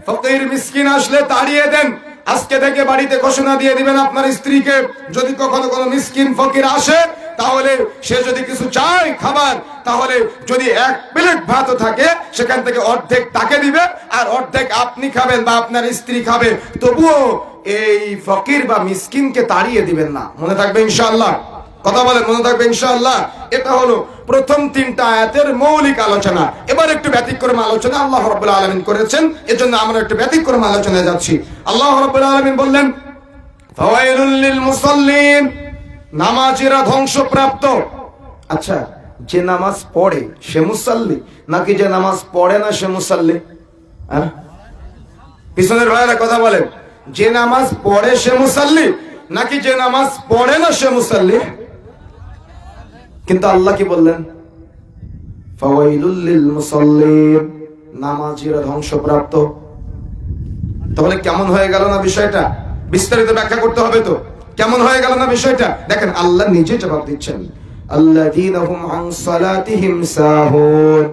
ফকির মিসকিন আসলে তাড়িয়ে দেন। আজকে থেকে বাড়িতে ঘোষণা দিয়ে দিবেন আপনার স্ত্রীকে, যদি কখনো কোনো মিসকিন ফকির আসে, তাহলে সে যদি কিছু চায় খাবার, তাহলে যদি এক প্লেট ভাতও থাকে, সেখান থেকে অর্ধেক তাকে দিবে আর অর্ধেক আপনি খাবেন বা আপনার স্ত্রী খাবে, তবুও এই ফকির বা মিসকিনকে তাড়িয়ে দিবেন না। মনে থাকবে ইনশাআল্লাহ? কথা বলেন, মনে থাকবে ইনশাআল্লাহ? এটা হলো প্রথম তিনটা আয়াতের মৌলিক আলোচনা। এবার একটু ব্যতিক্রম আলোচনা আল্লাহ রাব্বুল আলামিন করেছেন, এজন্য আমরা একটু ব্যতিক্রম আলোচনায় যাচ্ছি। আল্লাহ রাব্বুল আলামিন বললেন, ফাওয়াইলুল লিল মুসাল্লিন, নামাজীরা ধ্বংসপ্রাপ্ত। আচ্ছা, যে নামাজ পড়ে সে মুসাল্লি, নাকি যে নামাজ পড়ে না সে মুসাল্লি? হ্যাঁ, পিছনের ভাইরা কথা বলেন, যে নামাজ পড়ে সে মুসাল্লি, নাকি যে নামাজ পড়ে না সে মুসাল্লি? কিন্তু আল্লাহ কি বললেন? ফাওয়াইলুল লিল মুসাল্লিন, নামাজীরা ধ্বংসপ্রাপ্ত। তাহলে কেমন হয়ে গেল না বিষয়টা? বিস্তারিত ব্যাখ্যা করতে হবে তো। কেমন হয়ে গেল না বিষয়টা? দেখেন, আল্লাহ নিজে জবাব দিচ্ছেন, আল্লাযীনা হুম আন সালাতিহিম সাহুন।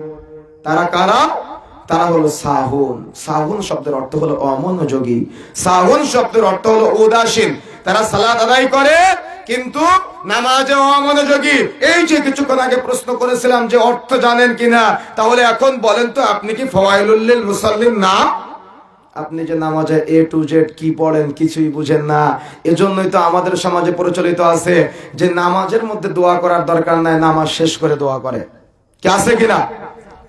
তারা কারা? তারা হলো সাহুন। সাহুন শব্দের অর্থ হলো অমনোযোগী। সাহুন শব্দের অর্থ হলো উদাসীন। তারা সালাত আদায় করে কিন্তু নামাজে অমনোযোগী। এই যে কিছুক্ষণ আগে প্রশ্ন করেছিলাম যে অর্থ জানেন কিনা, তাহলে এখন বলেন তো, আপনি কি ফাওয়াইলুল লিল মুসাল্লিন না? আপনি যে নামাজে এ টু জেড কি পড়েন কিছুই বুঝেন না। এজন্যই তো আমাদের সমাজে প্রচলিত আছে যে নামাজের মধ্যে দোয়া করার দরকার নাই, নামাজ শেষ করে দোয়া করে। কি আছে কিনা?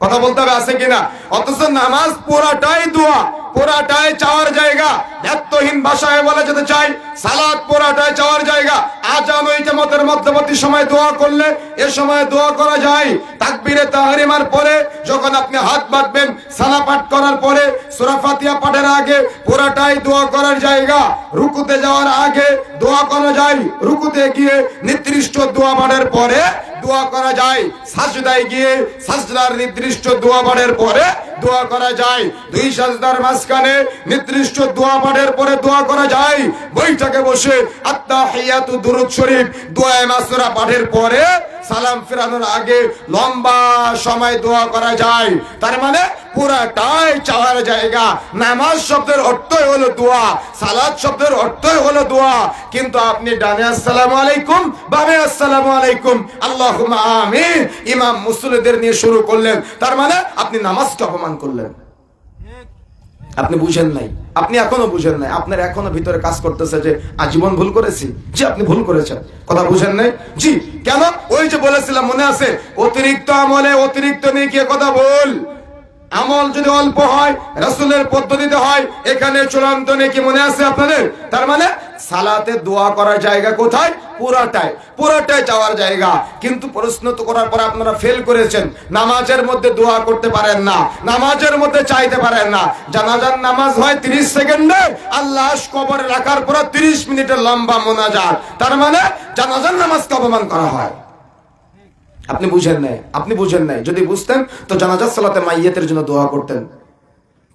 কথা বলতে হবে, আছে কিনা? অথচ নামাজ পুরাটাই দোয়া, পুরাটাই চাওয়ার জায়গা। এতহীন ভাষায় বলে যেতে চাই, সালাত পুরাটাই চাওয়ার জায়গা। আজান ও ইকামতের মধ্যবর্তী সময় দোয়া করলে এ সময় দোয়া করা যায়। তাকবীরে তাহরিমার পরে যখন আপনি হাত বাঁধবেন, সালা পাঠ করার পরে, সূরা ফাতিহা পাঠের আগে পুরাটাই দোয়া করার জায়গা। রুকুতে যাওয়ার আগে দোয়া করা যায়, রুকুতে গিয়ে নির্দিষ্ট দোয়া পাঠের পরে দোয়া করা যায়, সাজদায় গিয়ে সাজদার নির্দিষ্ট দোয়া পাঠের পরে দোয়া করা যায়, দুই সাজদার মাঝখানে নির্দিষ্ট দোয়া পাঠের পরে দোয়া করা যায়, বৈঠকে বসে আত্তাহিয়াতু দুরূদ শরীফ দোয়া মাসুরা পাঠের পরে সালাম ফেরানোর আগে লম্বা সময় দোয়া করা যায়। তার মানে পুরাটাই চাওয়ার জায়গা। নামাজ শব্দের অর্থই হলো দোয়া, সালাত শব্দের অর্থই হলো দোয়া। কিন্তু আপনি ডানে আসসালামু আলাইকুম, বামে আসসালামু আলাইকুম, আল্লাহুম্মা আমিন ইমাম মুসল্লিদের নিয়ে শুরু করলেন, তার মানে আপনি নামাজকে অপমান করলেন। আপনি বুঝেন নাই, আপনি এখনো বুঝেন নাই, আপনার এখনো ভিতরে কাজ করতেছে যে আজীবন ভুল করেছি। জি, আপনি ভুল করেছেন, কথা বুঝেন নাই। জি, কেন? ওই যে বলেছিলাম, মনে আছে, অতিরিক্ত আমলে অতিরিক্ত নেকি, কথা বল। আমল যদি অল্প হয়, রাসূলের পদ্ধতিতে হয়, এখানে চূড়ান্ত নেকি, মনে আছে আপনাদের? তার মানে সালাতে দোয়া করার জায়গা কোথায়? পুরাটাই যাওয়ার জায়গা। কিন্তু প্রশ্ন তো করার পর আপনারা ফেল করেছেন, নামাজের মধ্যে দোয়া করতে পারেন না, নামাজের মধ্যে চাইতে পারেন না। জানাজার নামাজ হয় 30 সেকেন্ডে, আর লাশ কবরে রাখার পর 30 মিনিটের লম্বা মোনাজাত। তার মানে জানাজার নামাজকে অপমান করা হয়। আপনি বুঝেন নাই। যদি বুঝতেন তো জানাজার সালাতে মাইয়াতের জন্য দোয়া করতেন।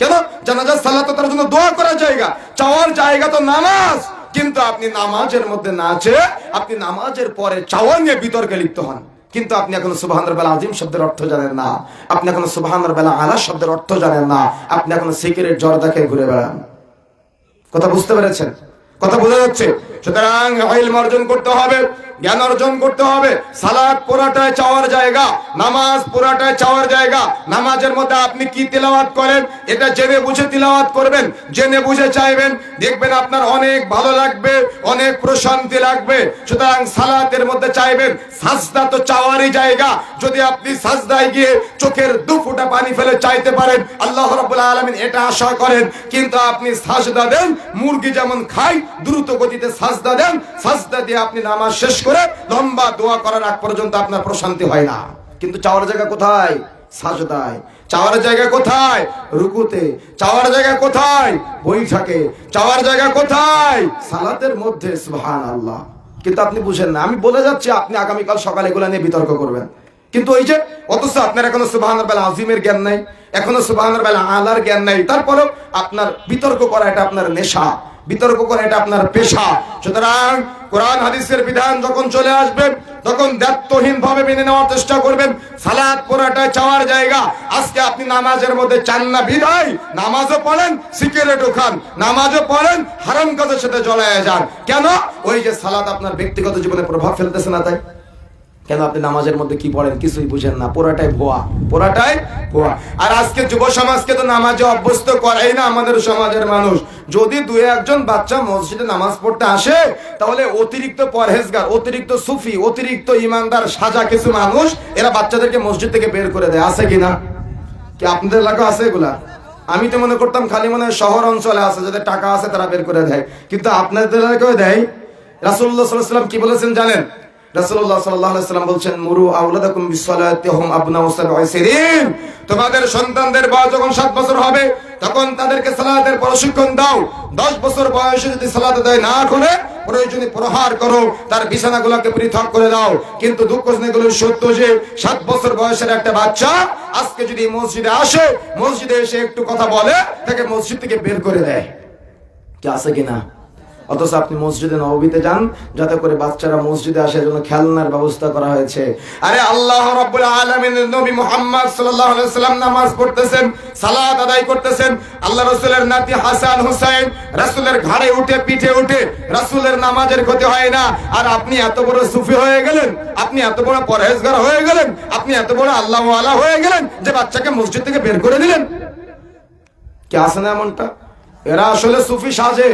কেন? জানাজার সালাতে তার জন্য দোয়া করার জায়গা, চাওয়ার জায়গা তো নামাজ। কিন্তু আপনি নামাজের মধ্যে না চেয়ে আপনি নামাজের পরে চাওয়া নিয়ে বিতর্কে লিপ্ত হন। কিন্তু আপনি এখনো সুবহানাল্লাহ আযীম শব্দের অর্থ জানেন না, আপনি এখনো সুবহানাল্লাহ আলা শব্দের অর্থ জানেন না, আপনি এখনো সিগারেট জর্দা খেয়ে ঘুরে বেড়ান। কথা বুঝতে পেরেছেন? কথা বোঝা যাচ্ছে? সুতরাং ইলম অর্জন করতে হবে, জ্ঞান অর্জন করতে হবে। সালাত পুরাটাই চাওয়ার জায়গা, নামাজ পুরাটাই চাওয়ার জায়গা। নামাজের মধ্যে আপনি কি তিলাওয়াত করেন এটা জেনে বুঝে তিলাওয়াত করবেন, জেনে বুঝে চাইবেন, দেখবেন আপনার অনেক ভালো লাগবে, অনেক প্রশান্তি লাগবে। সুতরাং সালাতের মধ্যে চাইবেন, সাজদা তো চাওয়ারই জায়গা। যদি আপনি সাজদায় গিয়ে চোখের 2 ফোঁটা পানি ফেলে চাইতে পারেন, আল্লাহ রাব্বুল আলামিন এটা আশা করেন। কিন্তু আপনি সাজদা দেন, মুরগি যেমন খায়, দ্রুত গতিতে সাজদা দেন, সাজদা দিয়ে আপনি নামাজ শেষ করে লম্বা দোয়া করার আগ পর্যন্ত আপনার প্রশান্তি হয় না। কিন্তু চাওয়ার জায়গা কোথায়? সাজদায়। চাওয়ার জায়গা কোথায়? রুকুতে। চাওয়ার জায়গা কোথায়? বৈঠকে। চাওয়ার জায়গা কোথায়? সালাতের মধ্যে। সুবহানাল্লাহ। কিন্তু আপনি বুঝেন না। আমি বলে যাচ্ছি, আপনি আগামীকাল সকালে এগুলো নিয়ে বিতর্ক করবেন। কিন্তু ওই যে অথচ আপনার এখনো সুবহানাল্লাহ আযীমের জ্ঞান নাই, এখনো সুবহানাল্লাহ আলার জ্ঞান নাই, তারপরেও আপনার বিতর্ক করা এটা আপনার নেশা, বিতর্ক করে এটা আপনার পেশা। সুতরাং কোরআন হাদিসের বিধান যখন চলে আসবে তখন দায়িত্বহীন ভাবে মেনে নেওয়ার চেষ্টা করবেন। সালাত পুরাটাই চাওয়ার জায়গা। আজকে আপনি নামাজের মধ্যে চান না বিধায় নামাজও পড়েন, সিগারেটও খান, নামাজও পড়েন, হারাম কাজের সাথে জড়ায় যান। কেন? ওই যে সালাত আপনার ব্যক্তিগত জীবনে প্রভাব ফেলতেছে না, তাই। কেন? আপনি নামাজের মধ্যে কি পড়েন কিছুই বুঝেন না, পুরাটাই ভুয়া। আর আজকে যুব সমাজকে তো নামাজে অভ্যস্ত করাই না আমাদের সমাজের মানুষ। যদি 2-1 বাচ্চা মসজিদে নামাজ পড়তে আসে, তাহলে অতিরিক্ত পরহেজগার, অতিরিক্ত সুফি, অতিরিক্ত ইমানদার সাজা কিছু মানুষ এরা বাচ্চাদেরকে মসজিদ থেকে বের করে দেয়। আছে কিনা? কি আপনাদের এলাকা আছে এগুলা? আমি তো মনে করতাম খালি মনে শহর অঞ্চলে আছে, যাদের টাকা আছে তারা বের করে দেয়, কিন্তু আপনাদের এলাকায় দেয়। রাসূলুল্লাহ সাল্লাল্লাহু আলাইহি ওয়াসাল্লাম কি বলেছেন জানেন? রাসূলুল্লাহ সাল্লাল্লাহু আলাইহি ওয়াসাল্লাম বলছেন, মুরু আওলাদাকুম বিসসালাতি হুম আবনাউ 7 সিনিন। তোমাদের সন্তানদের বয়স যখন 7 বছর হবে তখন তাদেরকে সালাতের প্রশিক্ষণ দাও। 10 বছর বয়সে যদি সালাত আদায় না করে প্রয়োজনে প্রহার করো, তার বিছানাগুলোকে পৃথক করে দাও। কিন্তু দুঃখজনক সত্য যে 7 বছর বয়সের একটা বাচ্চা আজকে যদি মসজিদে আসে, মসজিদে এসে একটু কথা বলে, তাকে মসজিদ থেকে বের করে দেয়। কি আছে কিনা? অথচ আপনি মসজিদে নববীতে যান, যাতে করে বাচ্চারা মসজিদে আসে, জন্য খেলনার ব্যবস্থা করা হয়েছে। আরে আল্লাহ রাব্বুল আলামিনের নবী মুহাম্মদ সাল্লাল্লাহু আলাইহি ওয়াসাল্লাম নামাজ পড়তেছেন, সালাত আদায় করতেছেন। আল্লাহ রাসূলের নাতি হাসান হুসাইন রাসূলের ঘাড়ে উঠে, পিঠে উঠে, রাসূলের নামাজের ক্ষতি হয় না। আর আপনি এত বড় সুফি হয়ে গেলেন, আপনি এত বড় পরহেজগার হয়ে গেলেন, আপনি এত বড় আল্লাহ ওয়ালা হয়ে গেলেন যে বাচ্চাকে মসজিদ থেকে বের করে দিলেন। কি আছে না এমনটা? এরা আসলে সুফি সাজে,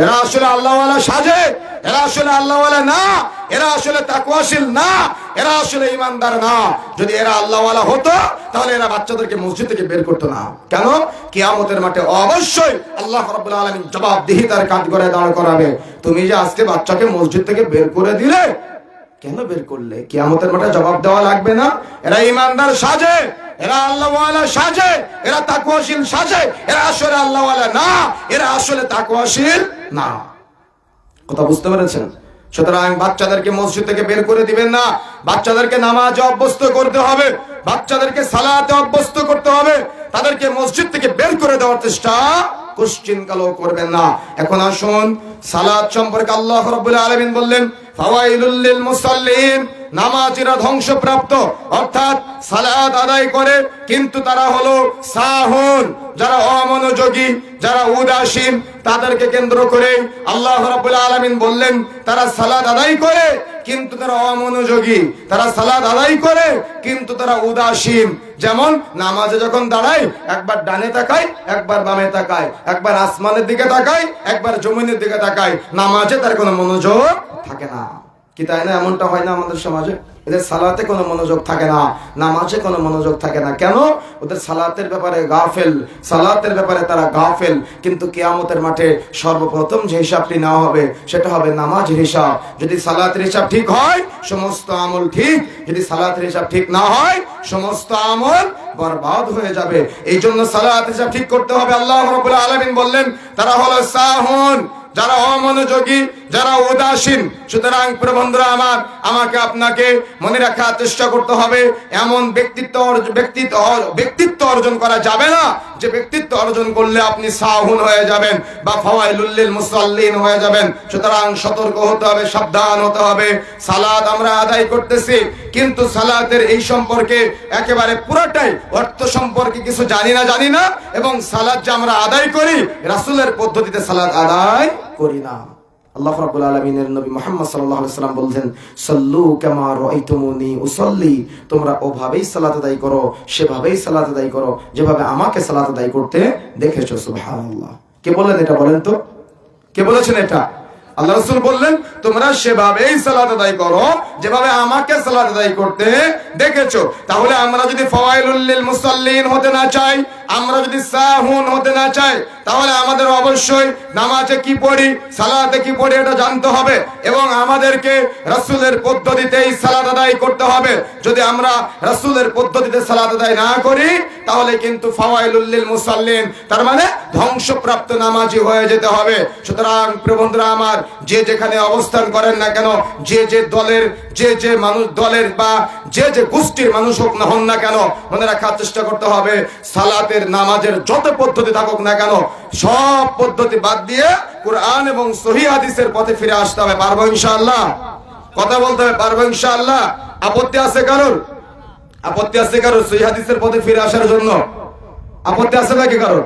এরা আসলে আল্লাহওয়ালা সাজে, এরা আসলে আল্লাহওয়ালা না, এরা আসলে তাকওয়াশীল না, এরা আসলে ঈমানদার না। যদি এরা আল্লাহওয়ালা হতো তাহলে এরা বাচ্চাদেরকে মসজিদ থেকে বের করতো না। কেন? কিয়ামতের মাঠে অবশ্যই আল্লাহ রাব্বুল আলামিন জবাবদিহিতার কাঠগড়ায় দাঁড় করাবে। তুমি যে আজকে বাচ্চাকে মসজিদ থেকে বের করে দিলে, কেন বের করলে? কিয়ামতের মাঠে জবাব দেওয়া লাগবে না? এরা ঈমানদার সাজে, এরা আল্লাহওয়ালা সাজে, এরা তাকওয়াশীল সাজে, এরা আসলে আল্লাহওয়ালা না, এরা আসলে তাকওয়াশীল না। কথা বুঝতে পেরেছেন? সুতরাং বাচ্চাদেরকে মসজিদ থেকে বের করে দিবেন না, বাচ্চাদেরকে নামাজে অভ্যস্ত করতে হবে, বাচ্চাদেরকে সালাতে অভ্যস্ত করতে হবে। তাদেরকে মসজিদ থেকে বের করে দেওয়ার চেষ্টা কোশ্চিন কালও করবেন না। এখন আসুন সালাত সম্পর্কে আল্লাহ রাব্বুল আলামিন বললেন, ফাওয়াইলুল লিল মুসাল্লিন, নামাজীরা ধ্বংসপ্রাপ্ত। অর্থাৎ সালাত আদায় করে কিন্তু তারা হলো সাহুন, যারা অমনোযোগী, যারা উদাসীন, তাদেরকে কেন্দ্র করে আল্লাহ রাব্বুল আলামিন বললেন তারা সালাত আদায় করে কিন্তু তারা অমনোযোগী, তারা সালাত আদায় করে কিন্তু তারা উদাসীন। যেমন নামাজে যখন দাঁড়াই একবার ডানে তাকাই, একবার বামে তাকাই, একবার আসমানের দিকে তাকাই, একবার জমিনের দিকে তাকাই, নামাজে তার কোনো মনোযোগ থাকে না। কি তাই না? এমনটা হয় না আমাদের সমাজে? এদের সালাতে কোনো মনোযোগ থাকে না, নামাজে কোনো মনোযোগ থাকে না। কেন? ওদের সালাতের ব্যাপারে গাফেল, সালাতের ব্যাপারে তারা গাফেল। কিন্তু কিয়ামতের মাঠে সর্বপ্রথম যে হিসাবটি নেওয়া হবে সেটা হবে নামাজের হিসাব। যদি সালাতের হিসাব ঠিক হয় সমস্ত আমল ঠিক, যদি সালাতের হিসাব ঠিক না হয় সমস্ত আমল বরবাদ হয়ে যাবে। এই জন্য সালাতের হিসাব ঠিক করতে হবে। আল্লাহ রাব্বুল আলামিন বললেন তারা হলো সাহুন, যারা অমনোযোগী, যারা উদাসীন। সুতরাং প্রিয় বন্ধুরা আমার, আমাকে আপনাকে মনে রাখার চেষ্টা করতে হবে এমন ব্যক্তিত্ব অর্জন করা যাবে না যে ব্যক্তিত্ব অর্জন করলে আপনি সাহুন হয়ে যাবেন বা ফাওয়াইলুল লিল মুসাল্লিন হয়ে যাবেন। সুতরাং সতর্ক হতে হবে, সাবধান হতে হবে। সালাত আমরা আদায় করতেছি, কিন্তু সালাতের এই সম্পর্কে একেবারে পুরোটাই অর্থ সম্পর্কে কিছু জানি না, এবং সালাত যে আমরা আদায় করি রাসূলের পদ্ধতিতে সালাত আদায় করি না। আল্লাহ রাব্বুল আলামিনের নবী মুহাম্মদ সাল্লাল্লাহু আলাইহি ওয়াসাল্লাম বলেন, সাল্লু কামা রাআইতুমুনি উসাল্লি, তোমরা ওভাবেই সালাত আদায় করো, সেভাবেই সালাত আদায় করো যেভাবে আমাকে সালাত আদায় করতে দেখেছো। সুবহানাল্লাহ। কে বললেন এটা? বলেন তো, কে বলেছেন এটা? আল্লাহ রাসূল বললেন তোমরা সেভাবেই সালাত আদায় করো যেভাবে আমাকে সালাত আদায় করতে দেখেছো। তাহলে আমরা যদি ফাওয়াইলুল লিল মুসাল্লিন হতে না চাই, আমরা যদি সাহুন হতে না চাই, তাহলে আমাদের অবশ্যই নামাজে কি পড়ি, সালাতে কি পড়ি এটা জানতে হবে, এবং আমাদেরকে রাসূলের পদ্ধতিতেই সালাত আদায় করতে হবে। যদি আমরা রাসূলের পদ্ধতিতে সালাত আদায় না করি তাহলে কিন্তু ফাওয়াইলুল লিল মুসাল্লিন, তার মানে ধ্বংসপ্রাপ্ত নামাজি হয়ে যেতে হবে। সুতরাং প্রিয় বন্ধুরা আমার, যে যেখানে অবস্থান করেন না কেন, যে দলের যে মানুষ দলের বা যে গোষ্ঠীর মানুষ হোক না হন না কেন, মনে রাখার চেষ্টা করতে হবে সালাতের নামাজের যত পদ্ধতি থাকুক না কেন সব পদ্ধতি বাদ দিয়ে কুরআন এবং সহিহ হাদিসের পথে ফিরে আসতে হবে। পারবো ইনশাআল্লাহ? কথা বলতে হবে, পারবো ইনশাআল্লাহ? আপত্তি আছে কারোর? আপত্তি আছে কারোর সহিহ হাদিসের পথে ফিরে আসার জন্য? আপত্তি আছে নাকি কারোর?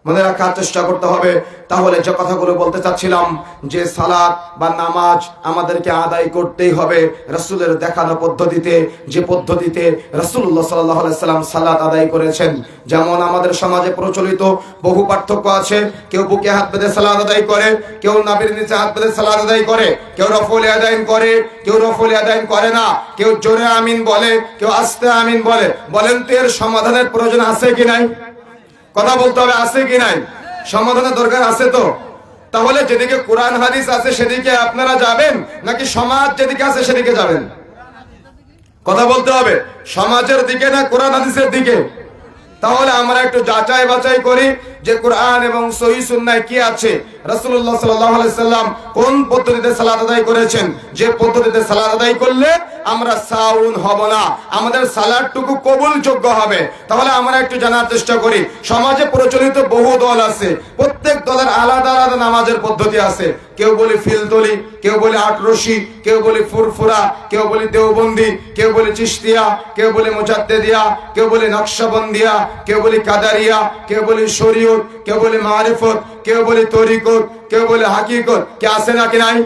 মনে রাখার চেষ্টা করতে হবে। তাহলে যে কথাগুলো বলতে চাচ্ছিলাম, যে সালাত বা নামাজ আমাদেরকে আদায় করতেই হবে রাসূলের দেখানো পদ্ধতিতে, যে পদ্ধতিতে রাসূলুল্লাহ সাল্লাল্লাহু আলাইহি সাল্লাম সালাত আদায় করেছেন। যেমন আমাদের সমাজে প্রচলিত বহু পার্থক্য আছে। কেউ বুকে হাত বেঁধে সালাত আদায় করে, কেউ নাভির নিচে হাত বেঁধে সালাত আদায় করে, কেউ রফুল ইয়াদাইন করে, কেউ রফুল ইয়াদাইন করে না, কেউ জোরে আমিন বলে, কেউ আস্তে আমিন বলে। বলেন তো এর সমাধানের প্রয়োজন আছে কি নাই? কথা বলতে হবে, আছে কি নাই? সমাধানের দরকার আছে তো। তাহলে যেদিকে কোরআন হাদিস আছে সেদিকে আপনারা যাবেন, নাকি সমাজ যেদিকে আছে সেদিকে যাবেন? কথা বলতে হবে, সমাজের দিকে না কোরআন হাদিসের দিকে? তাহলে আমরা একটু যাচাই বাছাই করি যে কোরআন এবং সহিহ সুন্নাহ কি আছে। রাসূলুল্লাহ সাল্লাল্লাহু আলাইহি সাল্লাম কোন পদ্ধতিতে সালাত আদায় করেছেন, যে পদ্ধতিতে সালাত আদায় করলে আমরা সাউন হব না, আমাদের সালাতটুকু কবুলযোগ্য হবে। তাহলে আমরা একটু জানার চেষ্টা করি। সমাজে প্রচলিত বহু দল আছে, প্রত্যেক দলের আলাদা আলাদা নামাজের পদ্ধতি আছে। কেউ বলে ফিলতলি, কেউ বলে আটরশি, কেউ বলে ফুরফুরা, কেউ বলে দেওবন্দি, কেউ বলে চিশতিয়া, কেউ বলে মুজাদ্দিদিয়া, কেউ বলে নকশবন্দিয়া, কেউ বলে কাদারিয়া, কেউ বলে শরীয়ত, কেউ বলে মারিফত, কেউ বলে তরিকত, কেউ বলে হাকিকত। কে আছে না কি নাই?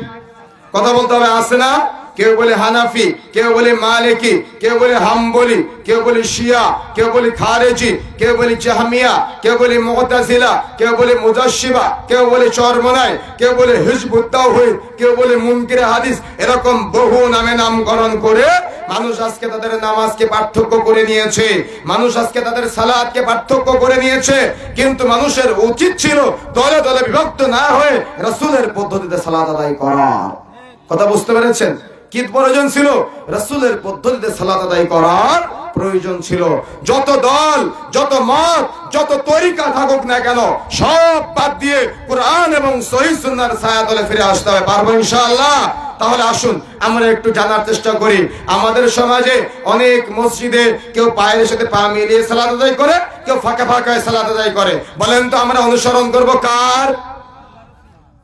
কথা বলতে হবে, আছে না? কেউ বলে হানাফি, কেউ বলে মালিকি, কেউ বলে হাম্বলি, কেউ বলে শিয়া, কেউ বলে খারেজি, কেউ বলে জাহমিয়া, কেউ বলে মুতাজিলা, কেউ বলে মুজাশশিবা, কেউ বলে চরমনাই, কেউ বলে হিজবুত তাওহীদ, কেউ বলে মুনকিরে হাদিস। এরকম বহু নামে নামকরণ করে মানুষ আজকে তাদের নামাজকে পার্থক্য করে নিয়েছে, মানুষ আজকে তাদের সালাতকে পার্থক্য করে নিয়েছে। কিন্তু মানুষের উচিত ছিল দলে দলে বিভক্ত না হয়ে রাসূলের পদ্ধতিতে সালাত আদায় করা। কথা বুঝতে পেরেছেন? কি প্রয়োজন ছিল? রাসূলের পদ্ধতিতে সালাত আদায় করার প্রয়োজন ছিল। যত দল, যত মত, যত তরিকা থাকুক না কেন সব বাদ দিয়ে কোরআন এবং সহিহ সুন্নাহর ছায়াতলে ফিরে আসতে হবে। পারবো ইনশাআল্লাহ? তাহলে আসুন আমরা একটু জানার চেষ্টা করি। আমাদের সমাজে অনেক মসজিদে কেউ পায়ের সাথে পা মিলিয়ে সালাত আদায় করে, কেউ ফাঁকা ফাঁকায় সালাত আদায় করে। বলেন তো আমরা অনুসরণ করব কার?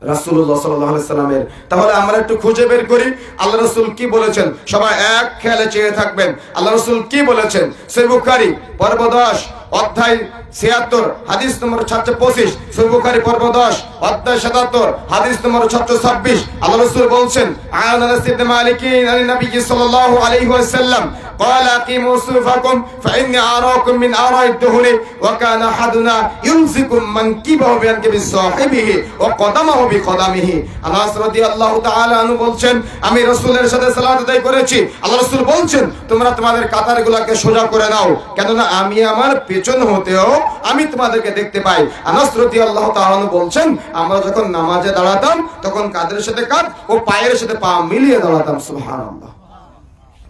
রাসূলুল্লাহ সাল্লাল্লাহু আলাইহি সাল্লামের। তাহলে আমরা একটু খুঁজে বের করি আল্লাহ রাসূল কি বলেছেন। সবাই এক খেয়ালে চেয়ে থাকবেন আল্লাহ রাসূল কি বলেছেন। সহিহ বুখারী পর্ব 10 অধ্যায় 76, হাদিস নম্বর 725, সহিহ বুখারী পর্ব 10 অধ্যায় 77, হাদিস নম্বর 726। আল্লাহ রাসূল বলছেন, আন আনাস ইবনে মালিক আন নবী সাল্লাল্লাহু আলাইহি ওয়াসাল্লাম قال اقيموا صفوفكم فاني اراكم من اراء الدهر وكان احدنا يمسك منكبه بانكب صاحبه وقدمه بقدمه। আনাস রাদিয়াল্লাহু তাআলা আনহু বলছেন, আমি রাসূলের সাথে সালাত আদায় করেছি। আল্লাহ রাসূল বলছেন, তোমরা তোমাদের কাতারগুলোকে সোজা করে নাও, কেননা আমি আমার পেছন হতেও আমি তোমাদেরকে দেখতে পাই। আনাস রাদিয়াল্লাহু তাআলা আনহু বলছেন, আমরা যখন নামাজে দাঁড়াতাম তখন কাঁধের সাথে কাঁধ ও পায়ের সাথে পা মিলিয়ে দাঁড়াতাম। সুবহানাল্লাহ।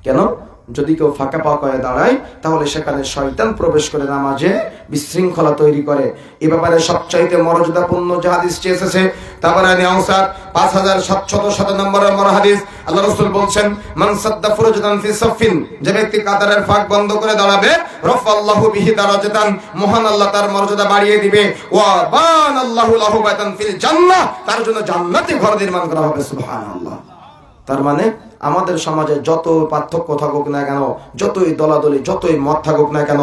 কেন? যদি কেউ ফাঁকা পা করে দাঁড়ায় তাহলে সেখানে শয়তান প্রবেশ করে নামাজে বিশৃঙ্খলা তৈরি করে। এ ব্যাপারে সবচাইতে মর্যাদাপূর্ণ যে হাদিসটি এসেছে তাবারানী আওসাদ 5707 নম্বরের হাদিস। আল্লাহ রাসূল বলছেন, মান সাদ্দা ফুরজাতান ফি সাফিন, যে ব্যক্তি কাতারের ফাঁক বন্ধ করে দাঁড়াবে, রাফাল্লাহু বিহি দারাজাতান, মহান আল্লাহ তার মর্যাদা বাড়িয়ে দিবে, ওয়া বানাল্লাহু লাহু বাইতান ফিল জান্নাহ, তার জন্য জান্নাতে ঘর নির্মাণ করা হবে। সুবহানাল্লাহ। তার মানে আমাদের সমাজে যত পার্থক্য থাকুক না কেন, যতই দলাদলি, যতই মত থাকুক না কেন,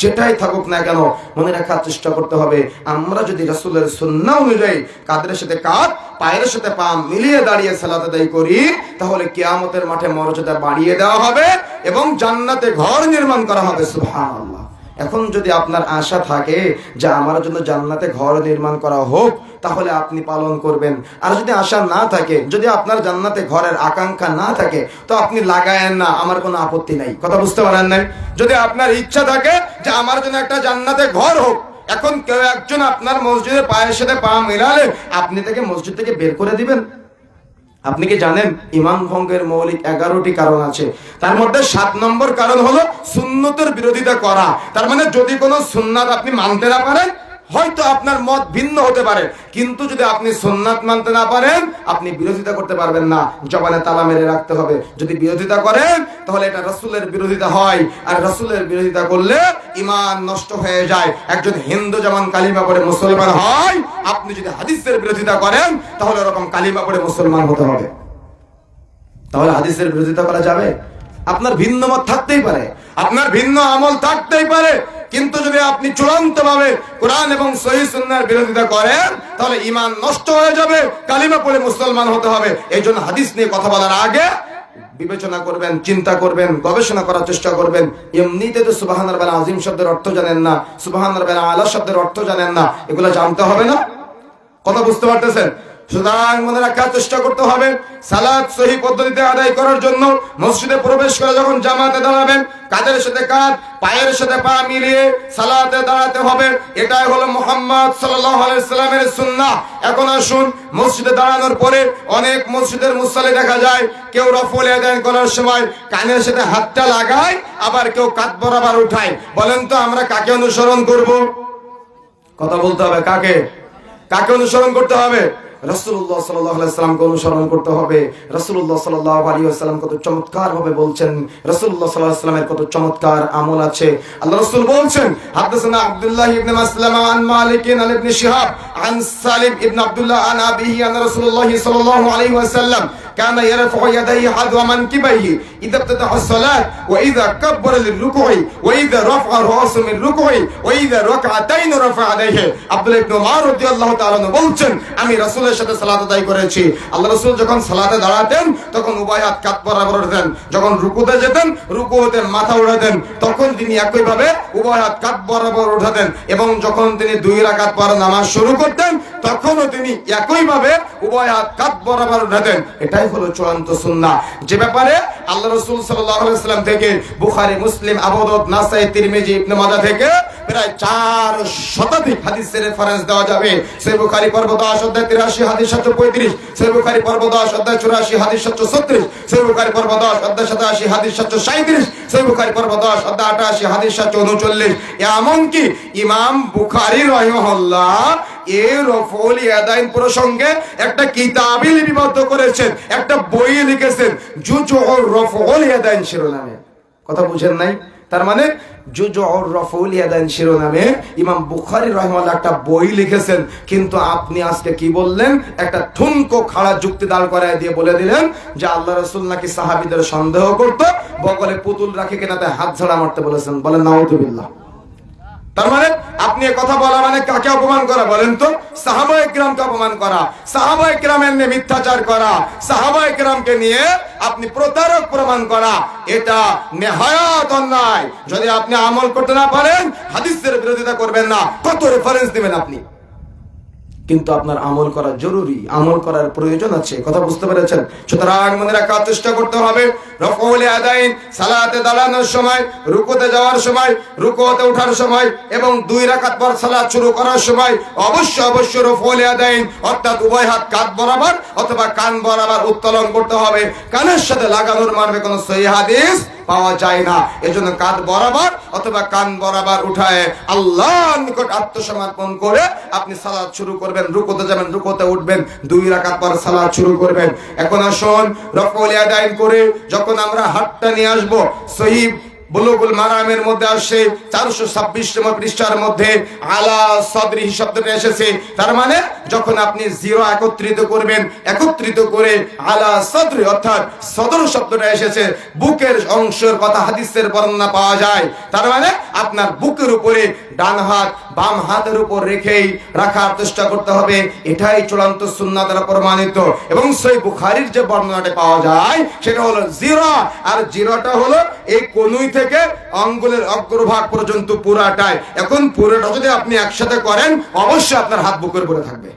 যেটাই থাকুক না কেন, মনে রাখার চেষ্টা করতে হবে, আমরা যদি রাসূলের সুন্নাহ অনুযায়ী কাঁধের সাথে কাঁধ, পায়ের সাথে পা মিলিয়ে দাঁড়িয়ে সালাত আদায় করি, তাহলে কিয়ামতের মাঠে মর্যাদা বাড়িয়ে দেওয়া হবে এবং জান্নাতে ঘর নির্মাণ করা হবে। সুবহানাল্লাহ। এখন যদি আপনার আশা থাকে যে আমার জন্য জান্নাতে ঘর নির্মাণ করা হোক, তাহলে আপনি পালন করবেন। আর যদি আশা না থাকে, যদি আপনার জান্নাতে ঘরের আকাঙ্ক্ষা না থাকে, তো আপনি লাগায়েন না, আমার কোনো আপত্তি নাই। কথা বুঝতে পারেন নাই? যদি আপনার ইচ্ছা থাকে যে আমার জন্য একটা জান্নাতে ঘর হোক, এখন কেউ একজন আপনার মসজিদের পায়ের সাথে পা মেলালে আপনি তাকে মসজিদ থেকে বের করে দিবেন? আপনি কি জানেন ঈমান ভঙ্গের মৌলিক 11টি কারণ আছে, তার মধ্যে 7 নম্বর কারণ হলো সুন্নতের বিরোধিতা করা। তার মানে যদি কোনো সুন্নাত আপনি মানতে না পারেন, হয়তো আপনার মত ভিন্ন হতে পারে, কিন্তু যদি আপনি সুন্নাত মানতে না পারেন, আপনি বিরোধিতা করতে পারবেন না, জবানে তালা মেরে রাখতে হবে। যদি বিরোধিতা করেন তাহলে এটা রাসূলের বিরোধিতা হয়, আর রাসূলের বিরোধিতা করলে ঈমান নষ্ট হয়ে যায়। একজন হিন্দু যেমন কালিমা পড়ে মুসলমান হয়, আপনি যদি হাদিসের বিরোধিতা করেন তাহলে এরকম কালিমা পড়ে মুসলমান হতে হবে। তাহলে হাদিসের বিরোধিতা করা যাবে? আপনার ভিন্ন মত থাকতেই পারে, আপনার ভিন্ন আমল থাকতেই পারে, কিন্তু যদি আপনি চূড়ান্তভাবে কোরআন এবং সহিহ সুন্নাহর বিরোধিতা করেন তাহলে ঈমান নষ্ট হয়ে যাবে, কালিমা পড়ে মুসলমান হতে হবে। এই জন্য হাদিস নিয়ে কথা বলার আগে বিবেচনা করবেন, চিন্তা করবেন, গবেষণা করার চেষ্টা করবেন। এমনিতে তো সুবহান রাব্বিল আযীম শব্দের অর্থ জানেন না, সুবহান রাব্বিল আলা শব্দের অর্থ জানেন না, এগুলো জানতে হবে না? কথা বুঝতে পারতেছেন? সুতরাং মনে রাখার চেষ্টা করতে হবে, সালাত সহি পদ্ধতিতে আদায় করার জন্য মসজিদে প্রবেশ করে যখন জামাতে দাঁড়াবেন, কাঁধের সাথে কাঁধ, পায়ের সাথে পা মিলিয়ে সালাতে দাঁড়াতে হবে। এটাই হলো মুহাম্মদ সাল্লাল্লাহু আলাইহি সাল্লামের সুন্নাহ। এখন আসুন, মসজিদে দাঁড়ানোর পরে অনেক মসজিদের মুসাল্লি দেখা যায়, কেউ রফুল ইয়াদাইন করার সময় কানের সাথে হাতটা লাগায়, আবার কেউ কাঁধ বরাবর উঠায়। বলেন তো আমরা কাকে অনুসরণ করব? কথা বলতে হবে, কাকে কাকে অনুসরণ করতে হবে? রাসূলুল্লাহ সাল্লাল্লাহু আলাইহি ওয়াসাল্লামকে অনুসরণ করতে হবে। রাসূলুল্লাহ সাল্লাল্লাহু আলাইহি ওয়াসাল্লাম কত চমৎকার ভাবে বলছেন, রাসূলুল্লাহ সাল্লাল্লাহু আলাইহি ওয়াসাল্লামের কত চমৎকার আমল আছে। আল্লাহ রাসূল বলছেন, হাদাসানা আব্দুল্লাহ ইবনে মাসলামা আন মালিক আন ইবনে শিহাব আন সালিম ইবনে আব্দুল্লাহ আন আবিহি আন রাসূলুল্লাহ সাল্লাল্লাহু আলাইহি ওয়াসাল্লাম কানা ইয়ারফু ইয়াদাইহি হাযওয়া মানকিবাইহি ইযা ইবতাদাহা আস-সালাত ওয়া ইযা কাব্বারা লির-রুকুই ওয়া ইযা রাফআ রা'সাহু মির-রুকুই ওয়া ইযা রাকা'তাইন রাফআ আলাইহি। আব্দুল্লাহ ইবনে উমর রাদিয়াল্লাহু তাআলা বলছেন, আমি রাসূলের সাথে সালাত আদায় করেছি। আল্লাহ রাসূল যখন সালাতে দাঁড়াতেন তখন উভয় হাত কাঁধ বরাবর উঠাতেন, যখন রুকুতে যেতেন রুকুতে মাথা উঠাতেন, তখন তিনি একই ভাবে উভয় হাত কাঁধ বরাবর উঠাতেন, এবং যখন তিনি 2 রাকাত পর নামাজ শুরু করতেন তখনও তিনি একই ভাবে উভয় হাত কাঁধ বরাবর উঠাতেন। এটাই হলো চূড়ান্ত সুন্নাহ, যে ব্যাপারে আল্লাহ রাসূল সাল্লাল্লাহু আলাইহি ওয়াসাল্লাম থেকে বুখারী, মুসলিম, আবু দাউদ, নাসাই, তিরমিজি, ইবনে মাজাহ থেকে প্রায় 4 শতাধিক হাদিসের রেফারেন্স দেওয়া যাবে। সহিহ বুখারী পর্ব 10 অধ্যায় 83 হাদিস 735, সহিহ বুখারী পর্ব 10 অধ্যায় 84 হাদিস 736, সহিহ বুখারী পর্ব 10 অধ্যায় 87 হাদিস 737, সহিহ বুখারী পর্ব 10 অধ্যায় 88 হাদিস 739। এমনকি ইমাম বুখারী রাহিমাহুল্লাহ এই রফউল ইয়াদাইন প্রসঙ্গে একটা কিতাবই লিপিবদ্ধ করেছেন, একটা বই লিখেছেন, জুজুউর রফউল ইয়াদাইন শিরোনামে। কথা বুঝেন নাই? তার মানে জুজুউর রফউল ইয়াদাইন শিরোনামে ইমাম বুখারী রাহিমাহুল্লাহ একটা বই লিখেছেন। কিন্তু আপনি আজকে কি বললেন? একটা ঠুনকো খাড়া যুক্তি দাঁড় করায় দিয়ে বলে দিলেন যে আল্লাহ রাসূল নাকি সাহাবীদের সন্দেহ করত, বগলে পুতুল রাখে কিনা তাই হাত ঝাড়া মারতে বলেছেন। বলেন নাউযুবিল্লাহ। তার মানে আপনি কথা বলা মানে কাকে অপমান করা বলেন তো? সাহাবায়ে কিরামকে অপমান করা, সাহাবায়ে কিরামের নিয়ে মিথ্যাচার করা, সাহাবায়ে কিরামকে নিয়ে আপনি প্রতারক প্রমাণ করা, এটা নেহায়াত অন্যায়। যদি আপনি আমল করতে না পারেন, হাদিসের বিরোধিতা করবেন না, কত রেফারেন্স দিবেন আপনি? কিন্তু আপনার আমল করা জরুরি, আমল করার প্রয়োজন আছে। কথা বুঝতে পেরেছেন? সুতরাং মনে রাখার চেষ্টা করতে হবে, রফউল ইয়াদাইন সালাতে দাঁড়ানোর সময়, রুকুতে যাওয়ার সময়, রুকুতে ওঠার সময় এবং 2 রাকাত পর সালাত শুরু করার সময় অবশ্যই রফউল ইয়াদাইন অর্থাৎ উভয় হাত কাঁধ বরাবর অথবা কান বরাবর উত্তোলন করতে হবে। কানের সাথে লাগানোর মারবে কোনো সহিহ হাদিস পাওয়া যায় না। এজন্য কাঁধ বরাবর অথবা কান বরাবর উঠায় আল্লাহর নিকট আত্মসমর্পণ করে আপনি সালাত শুরু করবেন। রুকুতে যাবেন, রুকুতে উঠবেন, 2 রাকাত পর সালাত শুরু করবেন। এখন আসুন রফউল ইয়াদাইন করে যখন আমরা হাতটা নিয়ে আসবো, সহিহ বুলুগুল মারামের মধ্যে আসে 426 নম্বর পৃষ্ঠার মধ্যে আলা সদরি শব্দটা এসেছে। তার মানে যখন আপনি জিরো একত্রিত করবেন, একত্রিত করে আলা সদরি অর্থাৎ সদর শব্দটা এসেছে, বুকের অংশের কথা হাদিসের বর্ণনা পাওয়া যায়। তার মানে আপনার বুকের উপরে ডান হাত বাম হাতের উপর রেখেই রাখার চেষ্টা করতে হবে। এটাই চূড়ান্ত সুন্নাহ দ্বারা প্রমাণিত। এবং সহিহ বুখারীর যে বর্ণনাটা পাওয়া যায় সেটা হলো জিরো, আর জিরোটা হলো এই কনুই থেকে আঙ্গুলের অগ্রভাগ পর্যন্ত পুরাটাই। এখন পুরোটা যদি আপনি একসাথে করেন, অবশ্যই আপনার হাত বুকের উপরে থাকবে।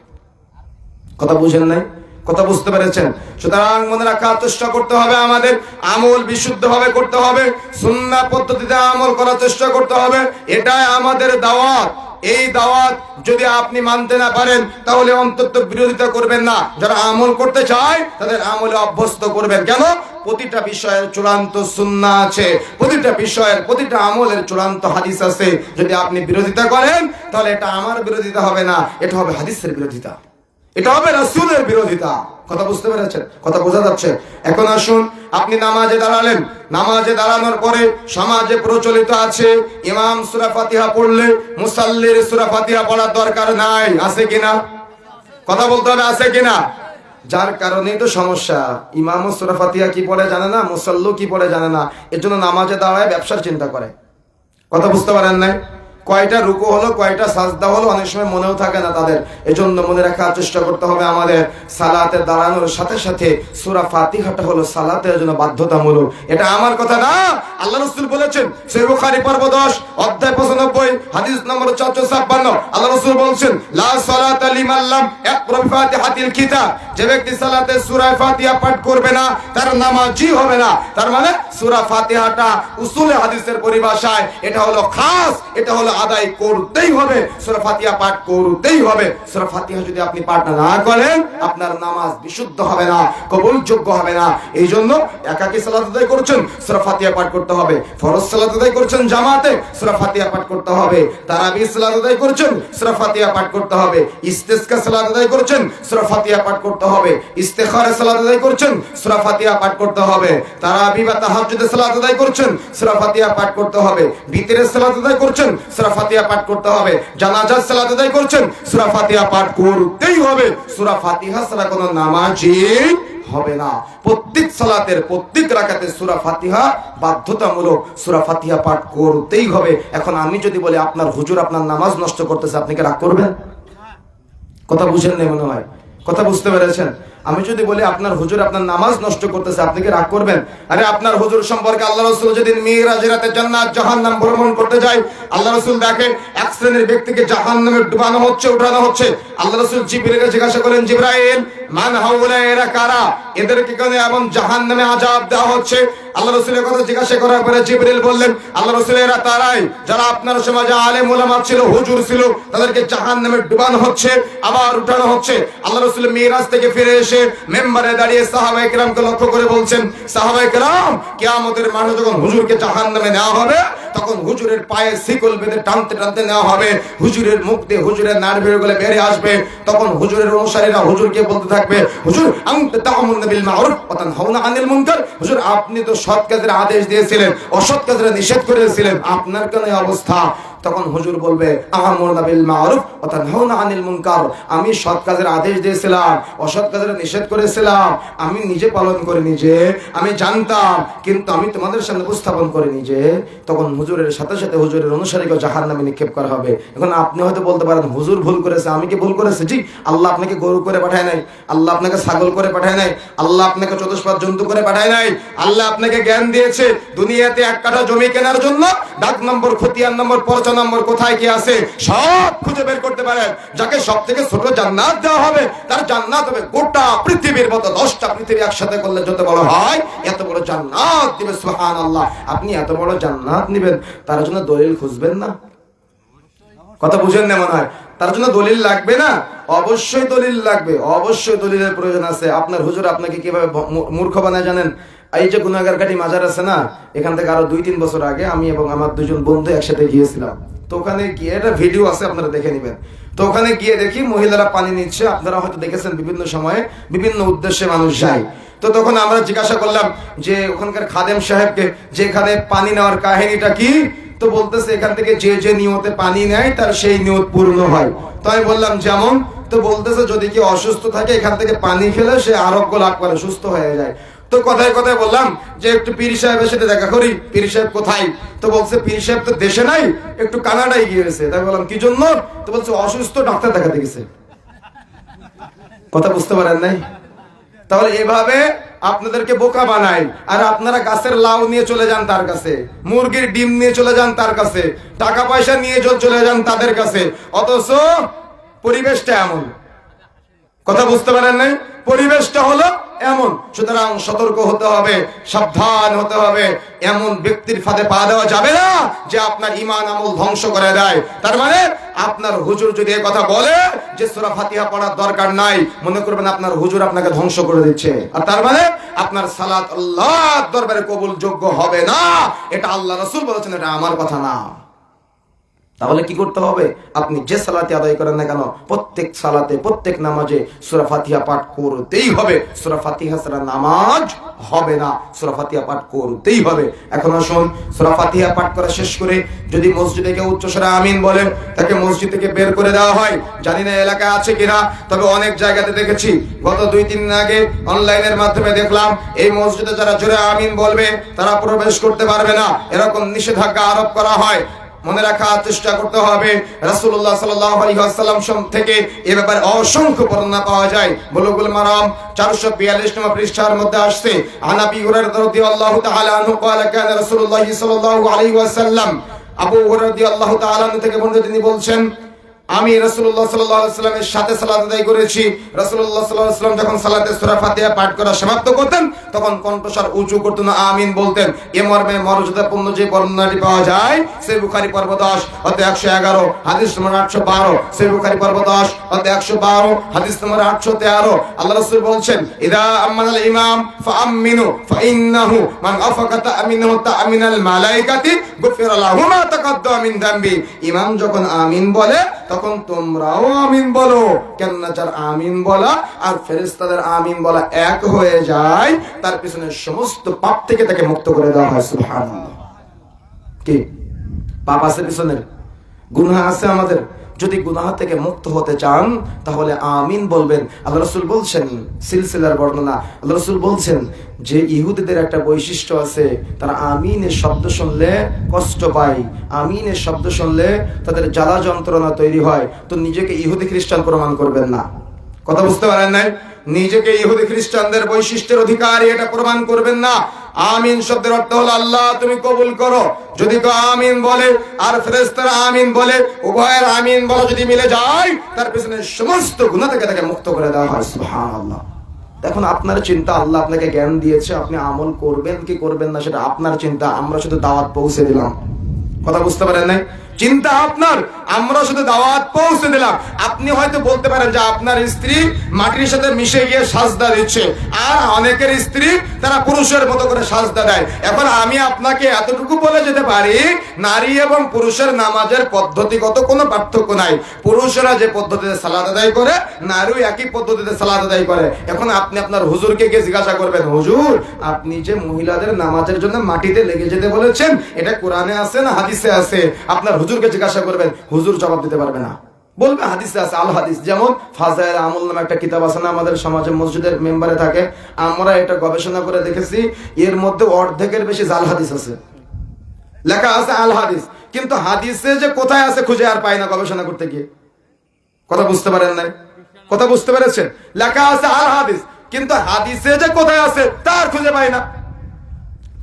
কথা বুঝেন নাই? কথা বুঝতে পেরেছেন? সুতরাং মনে রাখার চেষ্টা করতে হবে, আমাদের আমল বিশুদ্ধভাবে করতে হবে, সুন্নাহ পদ্ধতিতে আমল করার চেষ্টা করতে হবে। এটাই আমাদের দাওয়াত। এই দাওয়াত যদি আপনি মানতে না পারেন, তাহলে অন্তত বিরোধিতা করবেন না। যারা আমল করতে চায় তাদের আমলে অভ্যস্ত করবেন। কেন? প্রতিটা বিষয়ের চূড়ান্ত সুন্নাহ আছে, প্রতিটা বিষয়ের প্রতিটা আমলের চূড়ান্ত হাদিস আছে। যদি আপনি বিরোধিতা করেন, তাহলে এটা আমার বিরোধিতা হবে না, এটা হবে হাদিসের বিরোধিতা, এটা হবে রাসূলের বিরোধিতা। কথা বুঝতে পেরেছেন? কথা বোঝা যাচ্ছে? এখন আসুন, আপনি নামাজে দাঁড়ালেন, নামাজে দাঁড়ানোর পরে সমাজে প্রচলিত আছে ইমাম সূরা ফাতিহা পড়লে মুসাল্লির সূরা ফাতিহা পড়ার দরকার নাই। আছে কিনা? কথা বলতে হবে, আছে কিনা? যার কারণেই তো সমস্যা। ইমাম সূরা ফাতিহা কি পড়ে জানে না, মুসাল্লু কি পড়ে জানে না, এর জন্য নামাজে দাঁড়ায় ব্যবসার চিন্তা করে। কথা বুঝতে পারেন নাই? কয়টা রুকু হলো, কয়টা সাজদা হলো, অনেক সময় মনেও থাকে না তাদের। এজন্য মনে রাখার চেষ্টা করতে হবে, আমাদের সালাতে দাঁড়ানোর সাথে সাথে সূরা ফাতিহাটা হলো সালাতের জন্য বাধ্যতামূলক। এটা আমার কথা না, আল্লাহ রাসূল বলেছেন। সহিহ বুখারী পর্ব 10 অধ্যায় 95 হাদিস নম্বর 456 আল্লাহ রাসূল বলেছেন, লা সালাতা লিমান লাম ইয়াকরা বিফাতিহাতিল কিতাব। যে ব্যক্তি সালাতে সূরা ফাতিহা পাঠ করবে না, তার নামাজই হবে না। তার মানে সূরা ফাতিহাটা উসুলে হাদিসের পরিভাষায় এটা হলো খাস, এটা হলো আদায় করতেই হবে, সূরা ফাতিহা পাঠ করতেই হবে। সূরা ফাতিহা যদি আপনি পাঠ না করেন, আপনার নামাজ বিশুদ্ধ হবে না, কবুলযোগ্য হবে না। এই জন্য একাকী সালাত আদায় করছেন, সূরা ফাতিহা পাঠ করতে হবে। ফরজ সালাত আদায় করছেন জামাতে, সূরা ফাতিহা পাঠ করতে হবে। তারাবির সালাত আদায় করছেন, সূরা ফাতিহা পাঠ করতে হবে। ইস্তেসকা সালাত আদায় করছেন, সূরা ফাতিহা পাঠ করতে হবে। ইস্তেখারা সালাত আদায় করছেন, সূরা ফাতিহা পাঠ করতে হবে। তারাবি বা তাহাজ্জুদের সালাত আদায় করছেন, সূরা ফাতিহা পাঠ করতে হবে। বিতরের সালাত আদায় করছেন, সূরা ফাতিহা পাঠ করতে হবে। জানাজার সালাত আদায় করছেন, সূরা ফাতিহা পাঠ করতেই হবে। সূরা ফাতিহা ছাড়া কোনো নামাজই হবে না। প্রত্যেক সালাতের প্রত্যেক রাকাতে সূরা ফাতিহা বাধ্যতামূলক, সূরা ফাতিহা পাঠ করতেই হবে। এখন আমি যদি বলি আপনার হুজুর আপনার নামাজ নষ্ট করতেছে, আপনি কি রাগ করবেন? কথা বুঝেন না মনে হয়? কথা বুঝতে পেরেছেন? আমি যদি বলি আপনার হুজুর আপনার নামাজ নষ্ট করতেছে, আপনি কি রাগ করবেন? আরে আপনার হুজুর সম্পর্কে আল্লাহ রাসূল যেদিন মিরাজের রাতে জান্নাত জাহান্নাম ভ্রমণ করতে যায়, আল্লাহ রাসূল দেখে এক শ্রেণীর ব্যক্তিকে জাহান্নামে ডুবানো হচ্ছে, উঠানো হচ্ছে। আল্লাহ রাসূল জিবরিলকে জিজ্ঞাসা করেন, জিবরাইল মান হাউলা, এরা কারা? এদেরকে কেন এমন জাহান্নামে আযাব দেওয়া হচ্ছে? আল্লাহ রাসূলের কথা জিজ্ঞাসা করার পরে জিবরিল বললেন, আল্লাহ রাসূল এরা তারাই যারা আপনার সমাজে আলেম ওলামা ছিল, হুজুর ছিল, তাদেরকে জাহান্নামে ডুবানো হচ্ছে, আবার উঠানো হচ্ছে। আল্লাহ রাসূল মিরাজ থেকে ফিরে এসে মেম্বারে দাঁড়িয়ে সাহাবায়ে কেরামকে লক্ষ্য করে বলছেন, সাহাবায়ে কেরাম, কিয়ামতের মাঠে যখন হুজুরকে জাহান্নামে নেওয়া হবে, তখন হুজুরের পায়ে শিকল বেঁধে টানতে টানতে নেওয়া হবে, হুজুরের মুখ দিয়ে হুজুরের নার্ভের গুলো বেরিয়ে আসবে। তখন হুজুরের অনুসারীরা হুজুরকে বলতে থাকবে, হুজুর আনতা তা'মুরুনা বিল মা'রুফ ওয়া তানহাউনা আনিল মুনকার। হুজুর আপনি তো সৎ কাজের আদেশ দিয়েছিলেন, অসৎ কাজের নিষেধ করেছিলেন, আপনার কেন এই অবস্থা? তখন হুজুর বলবে আমারুনা বিল মারুফ ওয়া তানহাউনা আনিল মুনকার, আমি সৎ কাজের আদেশ দিয়েছিলাম, অসৎ কাজের নিষেধ করেছিলাম, আমি নিজে পালন করিনি, যে আমি জানতাম কিন্তু আমি তোমাদের সামনে উপস্থাপন করিনি। যে তখন হুজুরের সাথে সাথে হুজুরের অনুসারীকে জাহান্নামে নিক্ষেপ করা হবে। এখন আপনি হয়তো বলতে পারেন হুজুর ভুল করেছে, আমি কি ভুল করেছি? জি, আল্লাহ আপনাকে গরু করে পাঠায় নাই, আল্লাহ আপনাকে ছাগল করে পাঠায় নাই, আল্লাহ আপনাকে চতুষ্পাদ জন্তু করে পাঠায় নাই। আল্লাহ আপনাকে জ্ঞান দিয়েছে দুনিয়াতে এক কাঠা জমি কেনার জন্য ডাক নম্বর, খতিয়ান নম্বর, পরচা নম্বর কোথায় কি আছে সব খুঁজে বের করতে পারেন। যাকে সব থেকে ছোট জান্নাত দেওয়া হবে তার জান্নাত হবে গোটা পৃথিবীর মতো 10টা পৃথিবী একসাথে করলে যত বড় হয় এত বড় জান্নাত দিবে। সুবহানাল্লাহ। আপনি এত বড় জান্নাত নেবেন, তার জন্য দলিল খুঁজবেন না? কথা বুঝেন না মনে হয়? তার জন্য দলিল লাগবে না? অবশ্যই দলিল লাগবে, অবশ্যই দলিলের প্রয়োজন আছে। আপনার হুজুর আপনাকে কিভাবে মূর্খ বানায় জানেন? এই যে গুনাহগারকারী মাজার আছে না, এখান থেকে আরো 2-3 বছর আগে আমি এবং আমার দুজন বন্ধু একসাথে গিয়েছিলাম। তো ওখানে গিয়ে একটা ভিডিও আছে, আপনারা দেখে নেবেন। তো ওখানে গিয়ে দেখি মহিলারা পানি নিচ্ছে। আপনারা হয়তো দেখেছেন বিভিন্ন সময়ে বিভিন্ন উদ্দেশ্যে মানুষ যায়। তো তখন আমরা জিজ্ঞাসা করলাম যে ওখানকার খাদেম সাহেবকে যে এখানে পানি নেওয়ার কাহিনীটা কি। তো বলতেছে এখান থেকে যে যে নিয়তে পানি নেয় তার সেই নিয়ত পূর্ণ হয়। তো আমি বললাম যেমন? তো বলতেছে যদি কেউ অসুস্থ থাকে এখান থেকে পানি খেলে সে আরোগ্য লাভ করে, সুস্থ হয়ে যায়। তো কথায় কথায় বললাম যে একটু পীর সাহেবের সাথে দেখা করি। পীর সাহেব কোথায়? তো বলছে পীর সাহেব তো দেশে নাই, একটু কানাডায় গিয়েছে। তাই বললাম কি জন্য? তো বলছে অসুস্থ, ডাক্তার দেখাতে গেছে। কথা বুঝতে পারেন নাই? তাহলে এভাবে আপনাদেরকে বোকা বানায়, আর আপনারা গাছের লাউ নিয়ে চলে যান তার কাছে, মুরগির ডিম নিয়ে চলে যান তার কাছে, টাকা পয়সা নিয়ে চলে যান তাদের কাছে, অথচ পরিবেশটা এমন। কথা বুঝতে পারেন নাই? পরিবেশটা হলো এমন। সুতরাং সতর্ক হতে হবে, সাবধান হতে হবে। এমন ব্যক্তির ফাঁদে পা দেওয়া যাবে না যে আপনার ঈমান আমল ধ্বংস করে দেয়। তার মানে আপনার হুজুর যদি এই কথা বলে যে সূরা ফাতিহা পড়ার দরকার নাই, মনে করবেন আপনার হুজুর আপনাকে ধ্বংস করে দিচ্ছে। আর তার মানে আপনার সালাত আল্লাহর দরবারে কবুল যোগ্য হবে না। এটা আল্লাহ রাসূল বলেছেন, এটা আমার কথা না। তাহলে কি করতে হবে? আপনি যে সালাতে আদায় করেন না কেন, প্রত্যেক সালাতে, প্রত্যেক নামাজে সূরা ফাতিহা পাঠ করতেই হবে। সূরা ফাতিহা ছাড়া নামাজ হবে না, সূরা ফাতিহা পাঠ করতেই হবে। এখন আসুন, সূরা ফাতিহা পাঠ করা শেষ করে যদি মসজিদে কেউ উচ্চস্বরে আমিন বলে, তাকে মসজিদ থেকে বের করে দেওয়া হয়। জানি না এলাকায় আছে কিনা, তবে অনেক জায়গাতে দেখেছি। গত 2-3 দিন আগে অনলাইনের মাধ্যমে দেখলাম এই মসজিদে যারা জোরে আমিন বলবে তারা প্রবেশ করতে পারবে না, এরকম নিষেধাজ্ঞা আরোপ করা হয়। মনে রাখার চেষ্টা করতে হবে, রাসূলুল্লাহ সাল্লাল্লাহু আলাইহি ওয়াসাল্লাম থেকে এই ব্যাপারে অসংখ্য বর্ণনা পাওয়া যায়। বুলুগুল মারাম 442 নম্বর পৃষ্ঠার মধ্যে আসছে, আনাবি হুরায়রা রাদিয়াল্লাহু তাআলা আনহু قال كان رسول الله صلى الله عليه وسلم, আবু হুরায়রা রাদিয়াল্লাহু তাআলা থেকে বর্ণিত, তিনি বলছেন আমি রাসূলুল্লাহ সাল্লাল্লাহু আলাইহি ওয়াসাল্লামের সাথে সালাত আদায় করেছি। রাসূলুল্লাহ সাল্লাল্লাহু আলাইহি ওয়াসাল্লাম যখন সালাতে সূরা ফাতিহা পাঠ করা সমাপ্ত করতেন তখন কণ্ঠস্বর উঁচু করতেন না, আমিন বলতেন। এ মর্মে মর্যাদাপূর্ণ যে বর্ণনাটি পাওয়া যায় সহিহ বুখারী পর্ব 10 অধ্যায় 111 হাদিস নম্বর 812, সহিহ বুখারী পর্ব 10 অধ্যায় 112 হাদিস নম্বর 813, আল্লাহ রাসূল বলছেন ইদা আমানাল ইমাম ফাআমিনু ফাইন্নাহু মান আফাকাতা আমিনাহু তাআমিনাল মালায়েকাতি গুফিরা লাহু মা তাকাদ্দামা মিন যামবি। ইমাম যখন আমিন বলে তখন তোমরাও আমিন বলো, কেননা যার আমিন বলা আর ফেরেশতাদের আমিন বলা এক হয়ে যায়, তার পিছনে সমস্ত পাপ থেকে তাকে মুক্ত করে দেওয়া হয়। সুবহানাল্লাহ। কি পাপ আছে পিছনের? গুনাহ আছে আমাদের। যদি গুনাহ থেকে মুক্ত হতে চান তাহলে আমিন বলবেন। আল্লাহ রাসূল বলছেন, সিলসিলার বর্ণনা, আল্লাহ রাসূল বলছেন যে ইহুদিদের একটা বৈশিষ্ট্য আছে, তারা আমিনের শব্দ শুনলে কষ্ট পায়, আমিনের শব্দ শুনলে তাদের জ্বালা যন্ত্রণা তৈরি হয়। তো নিজেকে ইহুদি খ্রিস্টান প্রমাণ করবেন না। কথা বুঝতে পারেন নাই? নিজেকে ইহুদি খ্রিস্টানদের বৈশিষ্ট্যের অধিকারী এটা প্রমাণ করবেন না। আমিন শব্দের অর্থ হলো আল্লাহ তুমি কবুল করো। যদি কেউ আমিন বলে আর ফেরেশতারা আমিন বলে, উভয়ের আমিন বলা যদি মিলে যায়, তার পিছনে সমস্ত গুনাহ থেকে তাকে মুক্ত করে দেওয়া হয়। সুবহানাল্লাহ। এখন আপনার চিন্তা, আল্লাহ আপনাকে জ্ঞান দিয়েছে, আপনি আমল করবেন কি করবেন না সেটা আপনার চিন্তা। আমরা শুধু দাওয়াত পৌঁছে দিলাম। কথা বুঝতে পারেন নাই? চিন্তা আপনার, আমরা শুধু দাওয়াত পৌঁছে দিলাম। আপনি হয়তো বলতে পারেন যে আপনার স্ত্রী মাটির সাথে মিশে গিয়ে সাজদা দিচ্ছে, আর অনেকের স্ত্রী তারা পুরুষের মতো করে সাজদা দেয়। এখন আমি আপনাকে এতটুকু বলে যেতে পারি, নারী এবং পুরুষের নামাজের পদ্ধতিগত কোনো পার্থক্য নাই। পুরুষেরা যে পদ্ধতিতে সালাত আদায় করে, নারীও একই পদ্ধতিতে সালাত আদায় করে। এখন আপনি আপনার হুজুরকে গিয়ে জিজ্ঞাসা করবেন, হুজুর আপনি যে মহিলাদের নামাজের জন্য মাটিতে লেগে যেতে বলেছেন, এটা কোরআনে আছে না হাদিসে আছে? আপনার হুজুরকে জিজ্ঞাসা করবেন, হুজুর জবাব দিতে পারবে না, বলবে হাদিসে আছে, আল হাদিস। যেমন ফাজাইল আমল নামে একটা কিতাব আছে না, আমাদের সমাজে মসজিদের মেম্বারে থাকে, আমরা এটা গবেষণা করে দেখেছি, এর মধ্যে অর্ধেকের বেশি জাল হাদিস আছে, লেখা আছে আল হাদিস, কিন্তু হাদিসে যে কোথায় আছে খুঁজে আর পাই না গবেষণা করতে গিয়ে। কথা বুঝতে পারেন নাই? কথা বুঝতে পেরেছেন? লেখা আছে আল হাদিস, কিন্তু হাদিসে যে কোথায় আছে তার খুঁজে পাই না।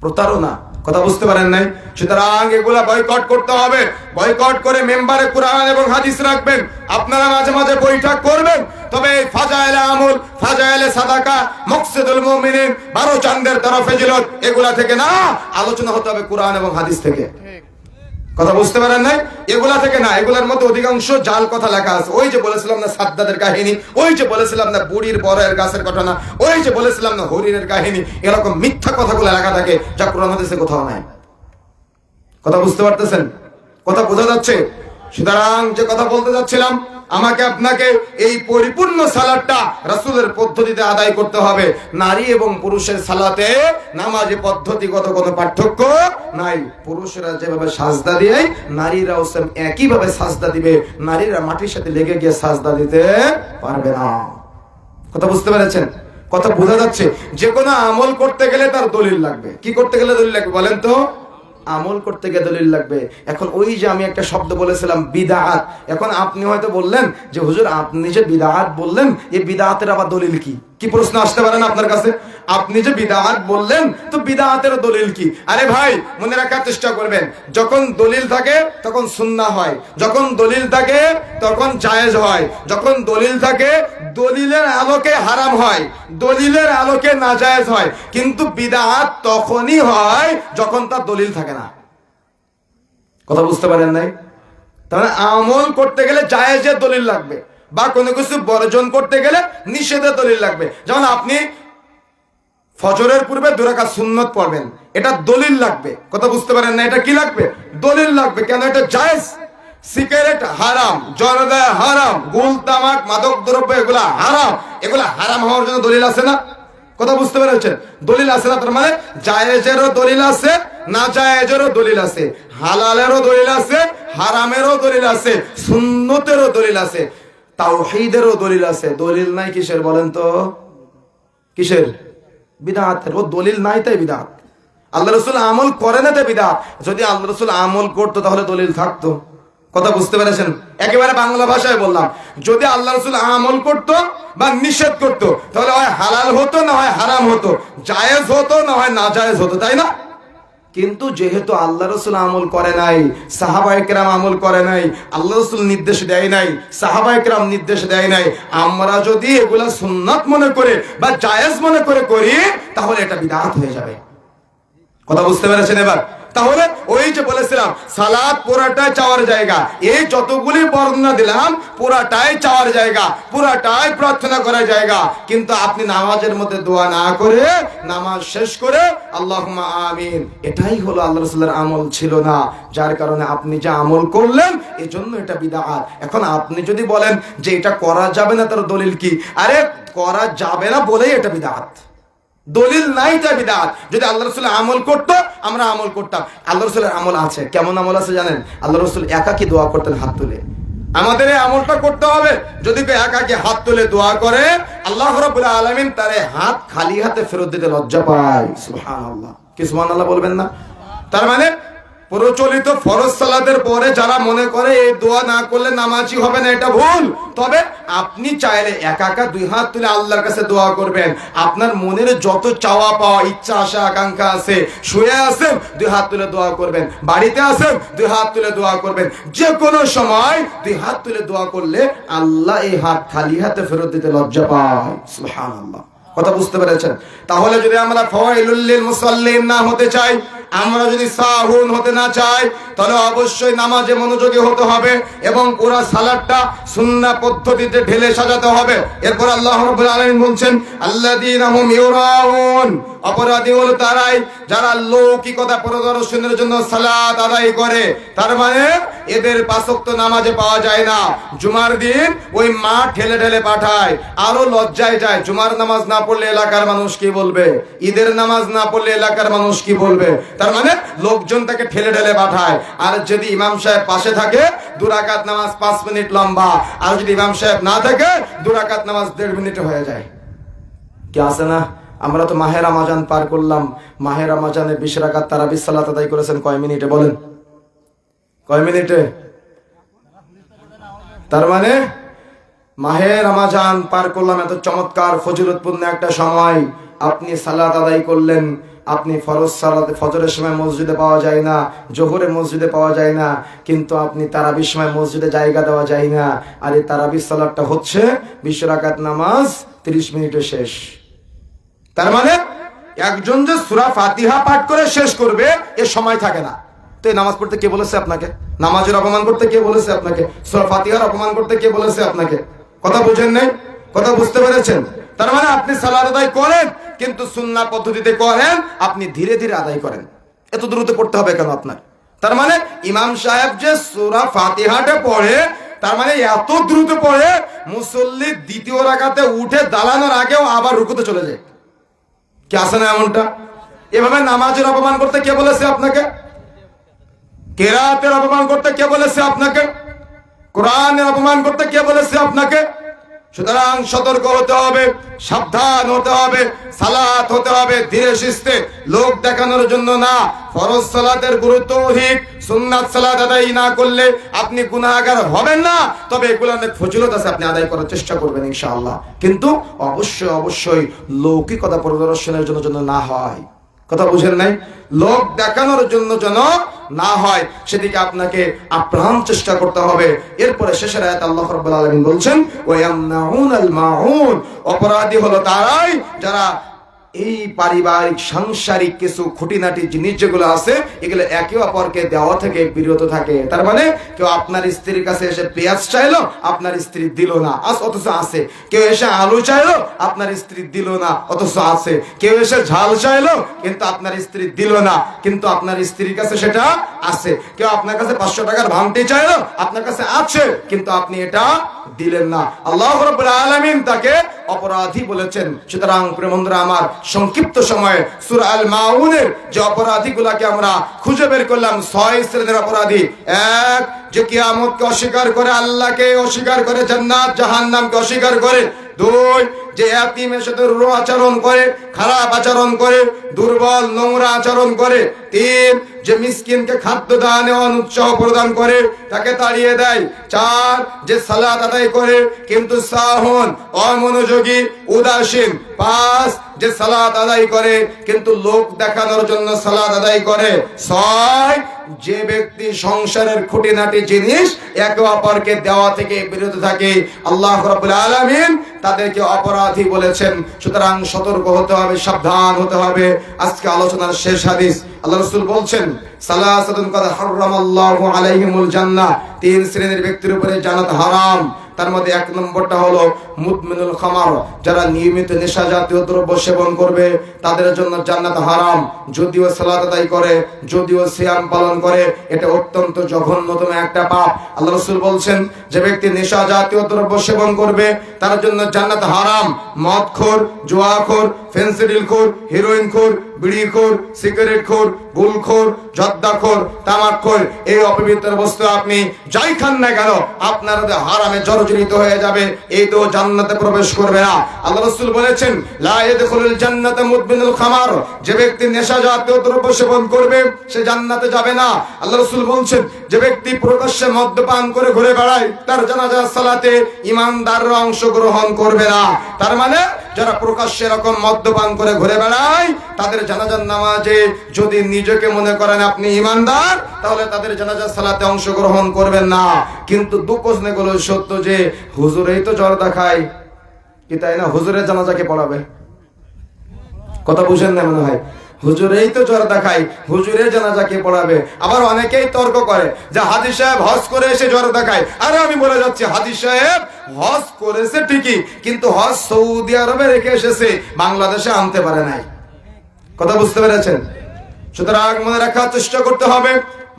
প্রতারণা। কথা বুঝতে পারেন নাই? সুতরাং এগুলা বয়কট করতে হবে। বয়কট করে মেম্বারে কোরআন এবং হাদিস রাখবেন। আপনারা মাঝে মাঝে বৈঠক করবেন, তবে ফাজাইলে আমল, ফাজাইলে সাদাকা, মকসিদুল মুমিনিন, 12 চাঁদের তরফেজিলত, এগুলা থেকে না, আলোচনা হতে হবে কোরআন এবং হাদিস থেকে। কথা বুঝতে পারেন নাই? এগুলা থেকে না, এগুলার মধ্যে অধিকাংশ জাল কথা লেখা আছে। ওই যে বলেছিলাম না সাদ্দাদের কাহিনী, ওই যে বলেছিলাম না বুড়ির বড়ের গাছের ঘটনা, ওই যে বলেছিলাম না হরিণের কাহিনী, এরকম মিথ্যা কথাগুলো লেখা থাকে যা কোরআন হাদিসে কোথাও নাই। কথা বুঝতে পারতেছেন? কথা বোঝা যাচ্ছে? সুতরাং যে কথা বলতে যাচ্ছিলাম, আমাকে আপনাকে এই পরিপূর্ণ সালাতটা রাসূলের পদ্ধতিতে আদায় করতে হবে। নারী এবং পুরুষের সালাতে নামাজে পদ্ধতিগত কোনো পার্থক্য নাই। পুরুষরা যেভাবে সাজদা দেয়, নারীরাও সেম একইভাবে সাজদা দিবে। নারীরা মাটির সাথে লেগে গিয়ে সাজদা দিতে পারবে না। কথা বুঝতে পেরেছেন? কথা বোঝা যাচ্ছে? যে কোনো আমল করতে গেলে তার দলিল লাগবে। কি করতে গেলে দলিল লাগবে বলেন তো? আমল করতে গিয়ে দলিল লাগবে। এখন ওই যে আমি একটা শব্দ বলেছিলাম বিদআত, এখন আপনি হয়তো বললেন যে হুজুর আপনি যে বিদআত বললেন, এই বিদআতের আবার দলিল কি? কি প্রশ্ন আসতে পারেন আপনার কাছে? আপনি যে বিদআত বললেন, তো বিদআতের দলিল কি? আরে ভাই, মনে রাখার চেষ্টা করবেন, যখন দলিল থাকে তখন সুন্নাহ হয়, যখন দলিল থাকে তখন জায়েজ হয়, যখন দলিল থাকে দলিলের আলোকে হারাম হয়, দলিলের আলোকে নাজায়েজ হয়। কিন্তু বিদআত তখনই হয় যখন তার দলিল থাকে না। কথা বুঝতে পারেন নাই? তাহলে আমল করতে গেলে জায়েজের দলিল লাগবে, বা কোনো কিছু বর্জন করতে গেলে নিষেধের দলিল লাগবে। যেমন আপনি ফজরের পূর্বে 2 রাকাত সুন্নত পড়বেন, এটা দলিল লাগবে। কথা বুঝতে পারেন না? এটা কি লাগবে? দলিল লাগবে। কেন? এটা জায়েজ। সিগারেট হারাম, জর্দা হারাম, গুল তামাক, মাদক দ্রব্য এগুলা হারাম। এগুলা হারাম হওয়ার জন্য দলিল আছে না? কথা বুঝতে পেরেছেন? দলিল আছে না? তার মানে জায়েজেরও দলিল আছে, না জায়েজেরও দলিল আছে, হালালেরও দলিল আছে, হারামেরও দলিল আছে, সুন্নতেরও দলিল আছে, তাওহীদেরও দলিল আছে। দলিল নাই কিসের বলেন তো? কিসের? বিদআতের। ও দলিল নাই তাই বিদআত। আল্লাহ রাসূল আমল করে না তাই বিদআত। যদি আল্লাহ রাসূল আমল করতো তাহলে দলিল থাকতো। কথা বুঝতে পেরেছেন? একেবারে বাংলা ভাষায় বললাম, যদি আল্লাহ রাসূল আমল করতো বা নিষেধ করতো তাহলে হয় হালাল হতো, না হয় হারাম হতো, জায়েজ হতো, না হয় নাজায়েজ হতো, তাই না? কিন্তু যেহেতু আল্লাহ রাসূল আমল করে নাই, সাহাবায়ে কেরাম আমল করে নাই, আল্লাহ রাসূল নির্দেশ দেয় নাই, সাহাবায়ে কেরাম নির্দেশ দেয় নাই, আমরা যদি এগুলা সুন্নাত মনে করে বা জায়েজ মনে করে করি তাহলে এটা বিদআত হয়ে যাবে। কথা বুঝতে পেরেছেন এবার? তাহলে ওই যে বলেছিলাম সালাত পুরাটাই চাওয়ার জায়গা, এই যতগুলি বর্ণনা দিলাম পুরাটাই চাওয়ার জায়গা, পুরাটাই প্রার্থনা করার জায়গা। কিন্তু আপনি নামাজের মধ্যে দোয়া না করে নামাজ শেষ করে আল্লাহুম্মা আমিন, এটাই হলো আল্লাহ রাসূলের আমল ছিল না, যার কারণে আপনি যে আমল করলেন এজন্য এটা বিদআত। এখন আপনি যদি বলেন যে এটা করা যাবে না, তার দলিল কি? আরে করা যাবে না বলেই এটা বিদআত। দলিল নাই তাই বিদআত। যদি আল্লাহ রাসূল আমল করতো আমরা আমল করতাম। আল্লাহ রাসূলের আমল আছে। কেমন আমল আছে জানেন? আল্লাহ রাসূল একাকী দোয়া করতেন হাত তুলে। আমাদের এই আমলটা করতে হবে। যদি কেউ একাকী হাত তুলে দোয়া করে আল্লাহ রাব্বুল আলামিন তার হাত খালি হাতে ফেরত দিতে লজ্জা পায়। সুবহানাল্লাহ। কি সুবহানাল্লাহ বলবেন না? তার মানে প্রচলিত ফরজ সালাতের পরে যারা মনে করে এই দোয়া না করলে নামাজি হবে না, এটা ভুল। তবে আপনি চাইলে একা একা 2 হাত তুলে আল্লাহর কাছে দোয়া করবেন। আপনার মনের যত চাওয়া পাওয়া, ইচ্ছা, আশা, আকাঙ্ক্ষা আছে, শুয়ে আছেন 2 হাত তুলে দোয়া করবেন, বাড়িতে আছেন 2 হাত তুলে দোয়া করবেন। যে কোনো সময় 2 হাত তুলে দোয়া করলে আল্লাহ এই হাত খালি হাতে ফেরত দিতে লজ্জা পায়। সুবহানাল্লাহ। কথা বুঝতে পেরেছেন? তাহলে যদি আমরা ফাওয়াইলুল লিল মুসাল্লিন না হতে চাই, আমরা যদি সাহুন হতে না চাই, তাহলে অবশ্যই নামাজে মনোযোগী হতে হবে এবং পুরো সালাতটা সুন্নাহ পদ্ধতিতে ঢেলে সাজাতে হবে। এরপর আল্লাহ রাব্বুল আলামিন বলছেন আল্লাযীনা হুম ইউরাউন অপরাধী হলো তারাই যারা লৌকিকতা প্রদর্শনের জন্য সালাত আদায় করে। তার মানে এদের পাঁচ ওয়াক্ত নামাজে পাওয়া যায় না। জুমার দিন ওই মা ঠেলে ঠেলে পাঠায়, আরো লজ্জায় যায়। জুমার নামাজ না পড়লে এলাকার মানুষ কি বলবে, ঈদের নামাজ না পড়লে এলাকার মানুষ কি বলবে। তার মানে লোকজন তাকে ঠেলে ঠেলে পাঠায়। আর যদি ইমাম সাহেব পাশে থাকে 2 রাকাত নামাজ 5 মিনিট লম্বা, আর যদি ইমাম সাহেব না থাকে 2 রাকাত নামাজ 1.5 মিনিটে হয়ে যায়। কি আছে না? আমরা তো মাহে রমজান পার করলাম, মাহে রমজানে 20 রাকাত তারাবির সালাত আদায় করেছেন কয় মিনিটে বলেন? কয় মিনিটে? তার মানে মাহে রমজান পার করলাম, এত চমৎকার ফজিলতপূর্ণ একটা সময়, আপনি সালাত আদায় করলেন। আপনি ফরজ সালাতে ফজরের সময় মসজিদে পাওয়া যায় না, জোহরে মসজিদে পাওয়া যায় না, কিন্তু আপনি তারাবির সময় মসজিদে জায়গা দেওয়া যায় না। আর এই তারাবির সালাতটা হচ্ছে 20 রাকাত নামাজ 30 মিনিটে শেষ। তার মানে একজন যে সূরা ফাতিহা পাঠ করে শেষ করবে এর সময় থাকে না। তো এই নামাজ পড়তে কে বলেছে আপনাকে? নামাজের অপমান করতে কে বলেছে আপনাকে? সূরা ফাতিহার অপমান করতে কে বলেছে আপনাকে? কথা বুঝেন নাই? কথা বুঝতে পেরেছেন? তার মানে আপনি সালাত আদায় করেন, কিন্তু সুন্নাহ পদ্ধতিতে করেন, আপনি ধীরে ধীরে আদায় করেন। এত দ্রুত পড়তে হবে কেন আপনার? তার মানে ইমাম সাহেব যে সূরা ফাতিহাটা পড়ে, তার মানে এত দ্রুত পড়ে মুসল্লি দ্বিতীয় রাকাতে উঠে দাঁড়ানোর আগেও আবার রুকুতে চলে যায়। কি আছে না এমনটা? এভাবে নামাজের অপমান করতে কে বলেছে আপনাকে? কেরাতের অপমান করতে কে বলেছে আপনাকে? কোরআনের অপমান করতে কে বলেছে আপনাকে? সুতরাং সতর্ক হতে হবে, সাবধান হতে হবে, সালাত হতে হবে ধীরে সুস্থে, লোক দেখানোর জন্য না। ফরজ সালাতের গুরুত্ব অধিক। সুন্নাত সালাত আদায় না করলে আপনি গুনাহগার হবেন না, তবে এগুলো অনেক ফজিলত আছে, আপনি আদায় করার চেষ্টা করবেন ইনশাআল্লাহ। কিন্তু অবশ্যই অবশ্যই লৌকিকতা প্রদর্শনের জন্য না হয়। কথা বুঝেন নাই? লোক দেখানোর জন্য যেন না হয়, সেদিকে আপনাকে আপ্রাণ চেষ্টা করতে হবে। এরপরে শেষের আয়াত আল্লাহ রাব্বুল আলামিন বলছেন, ওয়ায়ামনাউনাল মাউন, অপরাধী হলো তারাই যারা এই পারিবারিক সাংসারিক কিছু খুঁটিনাটি জিনিস যেগুলো আছে এগুলো একে অপরকে দেওয়া থেকে বিরত থাকে। তার মানে কেউ আপনার স্ত্রীর কাছে এসে পেঁয়াজ চাইলো, আপনার স্ত্রী দিল না, অথচ আছে। কেউ এসে আলু চাইলো, আপনার স্ত্রী দিল না, অথচ আছে। কেউ এসে ঝাল চাইলো, কিন্তু আপনার স্ত্রী দিল না, কিন্তু আপনার স্ত্রীর কাছে সেটা আছে। কেউ আপনার কাছে 500 টাকার ভাঙতি চাইলো, আপনার কাছে আছে, কিন্তু আপনি এটা দিলেন না। আল্লাহ রাব্বুল আলামিন তাকে অপরাধী বলেছেন। সুতরাং প্রিয় বন্ধুরা আমার, সংক্ষিপ্ত সময়ে সূরা আল মাউনের যে অপরাধীগুলোকে আমরা খুঁজে বের করলাম, 6 শ্রেণীর অপরাধী। 1, যে কিয়ামতকে অস্বীকার করে, আল্লাহকে অস্বীকার করে, জান্নাত জাহান্নামকে অস্বীকার করে। 2, যে ইয়াতীমের সাথে রূঢ় আচরণ করে, খারাপ আচরণ করে, দুর্বল নোংরা আচরণ করে। 3, যে মিসকিনকে খাদ্য দানে অনুৎসাহ প্রদান করে, তাকে তাড়িয়ে দেয়। 4, যে সালাত আদায় করে কিন্তু সাহুন, অমনোযোগী, উদাসীন। 5, যে সালাত আদায় করে কিন্তু লোক দেখানোর জন্য সালাত আদায় করে। 6, যে ব্যক্তি সংসারের খুঁটিনাটি জিনিস একে অপরকে দেওয়া থেকে বিরত থাকে। আল্লাহ রাব্বুল আলামিন তাদেরকে অপরাধী বলেছেন। সুতরাং সতর্ক হতে হবে, সাবধান হতে হবে। আজকে আলোচনার শেষ হাদিস, আল্লাহ রাসূল বলছেন, সালাসাতুন কাদ হারামাল্লাহু আলাইহিমুল জান্নাহ, 3 শ্রেণীর ব্যক্তির উপরে জান্নাত হারাম। তার মধ্যে 1 নম্বরটা হলো মুদমিনুল খামার, যারা নিয়মিত নেশা জাতীয় দ্রব্য সেবন করবে তাদের জন্য জান্নাত হারাম। যদিও সালাত আদায় করে, যদিও সিয়াম পালন করে, এটা অত্যন্ত জঘন্যতম একটা পাপ। আল্লাহ রাসূল বলছেন, যে ব্যক্তি নেশা জাতীয় দ্রব্য সেবন করবে তার জন্য জান্নাত হারাম। মদখোর, জুয়াখোর, ফেন্সিডিলখোর, হিরোইনখোর, বিড়িখোর, সিগারেটখোর, গুলখোর, জর্দাখোর, তামাকখোর, এই অপবিত্র বস্তু আপনি যাই খান না কেন আপনার হারামে জর্জরিত হয়ে যাবে, এই তো জান্নাতে প্রবেশ করবে না। আল্লাহ রাসূল বলেছেন, লা ইয়াদখুলুল জান্নাতা মুদমিনুল খামার, যে ব্যক্তি নেশা জাতীয় দ্রব্য সেবন করবে সে জান্নাতে যাবে না। আল্লাহ রাসূল বলছেন, যে ব্যক্তি প্রকাশ্যে মদ্যপান করে ঘুরে বেড়ায় তার জানাজা সালাতে ঈমানদাররা অংশগ্রহণ করবে না। তার মানে যারা প্রকাশ্যে এরকম মদ্যপান করে ঘুরে বেড়ায় তাদের জানাজার নামাজে যদি নিজেকে মনে করেন আপনি ঈমানদার, তাহলে তাদের জানাজার সালাতে অংশগ্রহণ করবেন না। কিন্তু দুঃখজনক সত্য যে হুজুরেই তো জর্দা খায়, কি তাই না? হুজুরের জানাজাকে পড়াবে? কথা বুঝেন না মনে হয়? হুজুরেই তো জর্দা খায়, হুজুরের জানাজাকে পড়াবে? আবার অনেকেই তর্ক করে যে হাজী সাহেব হজ করে এসে জর্দা খায়। আরে আমি বলে যাচ্ছি, হাজী সাহেব হজ করেছে ঠিকই, কিন্তু হজ সৌদি আরবে রেখে এসেছে, বাংলাদেশে আনতে পারে নাই। কথা বুঝতে পেরেছেন? সুতরাং মনে রাখার চেষ্টা করতে হবে,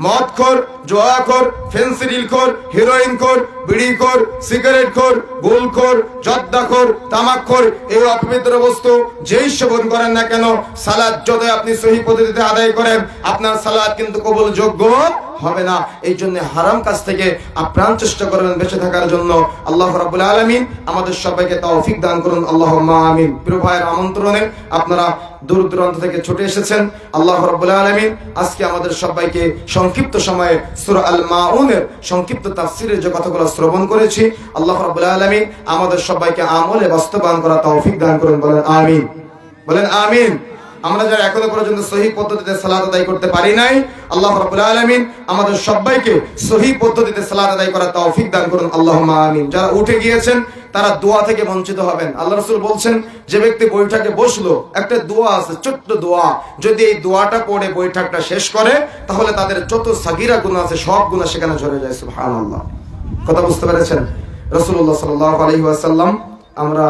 মদখোর, জুয়াখোর, ফেন্সিডিলখোর, হিরোইনখোর, বিড়িখোর, সিগারেটখোর, গুলখোর, জর্দাখোর, তামাকখোর, এই অপবিত্র বস্তু যেই সেবন করেন না কেন, সালাত যত আপনি সহি পদ্ধতিতে আদায় করেন, আপনার সালাত কিন্তু কবুলযোগ্য হবে না। এই জন্য হারাম কাজ থেকে আপ্রাণ চেষ্টা করবেন বেঁচে থাকার জন্য। আল্লাহ রাব্বুল আলামিন আমাদের সবাইকে তৌফিক দান করুন, আল্লাহুম্মা আমিন। প্রিয় ভাইয়ের আমন্ত্রণে আপনারা দূর দূরান্ত থেকে ছুটে এসেছেন। আল্লাহ রাব্বুল আলামিন আজকে আমাদের সবাইকে সংক্ষিপ্ত সময়ে সূরা আল মাউনের সংক্ষিপ্ত তাফসীরের যে কথাগুলো শ্রবণ করেছি, আল্লাহ রাব্বুল আলামিন আমাদের সবাইকে আমলে বাস্তবায়ন করা তৌফিক দান করুন, বলেন আমিন, বলেন আমিন। আমরা যারা এখনো পর্যন্ত সহি পদ্ধতিতে সালাত আদায় করতে পারি নাই, আল্লাহ রাব্বুল আলামিন আমাদের সবাইকে সহি পদ্ধতিতে সালাত আদায় করার তৌফিক দান করুন, আল্লাহুম্মা আমিন। যারা উঠে গিয়েছেন তারা দোয়া থেকে বঞ্চিত হবেন। আল্লাহ রাসূল বলছেন, যে ব্যক্তি বৈঠকে বসলো, একটা দোয়া আছে, ছোট্ট দোয়া, যদি এই দোয়াটা পড়ে বৈঠকটা শেষ করে, তাহলে তাদের যত সাগীরা গুনাহ আছে সব গুনাহ সেখানে ঝরে যায়। সুবহানাল্লাহ। কথা বুঝতে পেরেছেন? রাসূলুল্লাহ সাল্লাল্লাহু আলাইহি ওয়াসাল্লাম, আমরা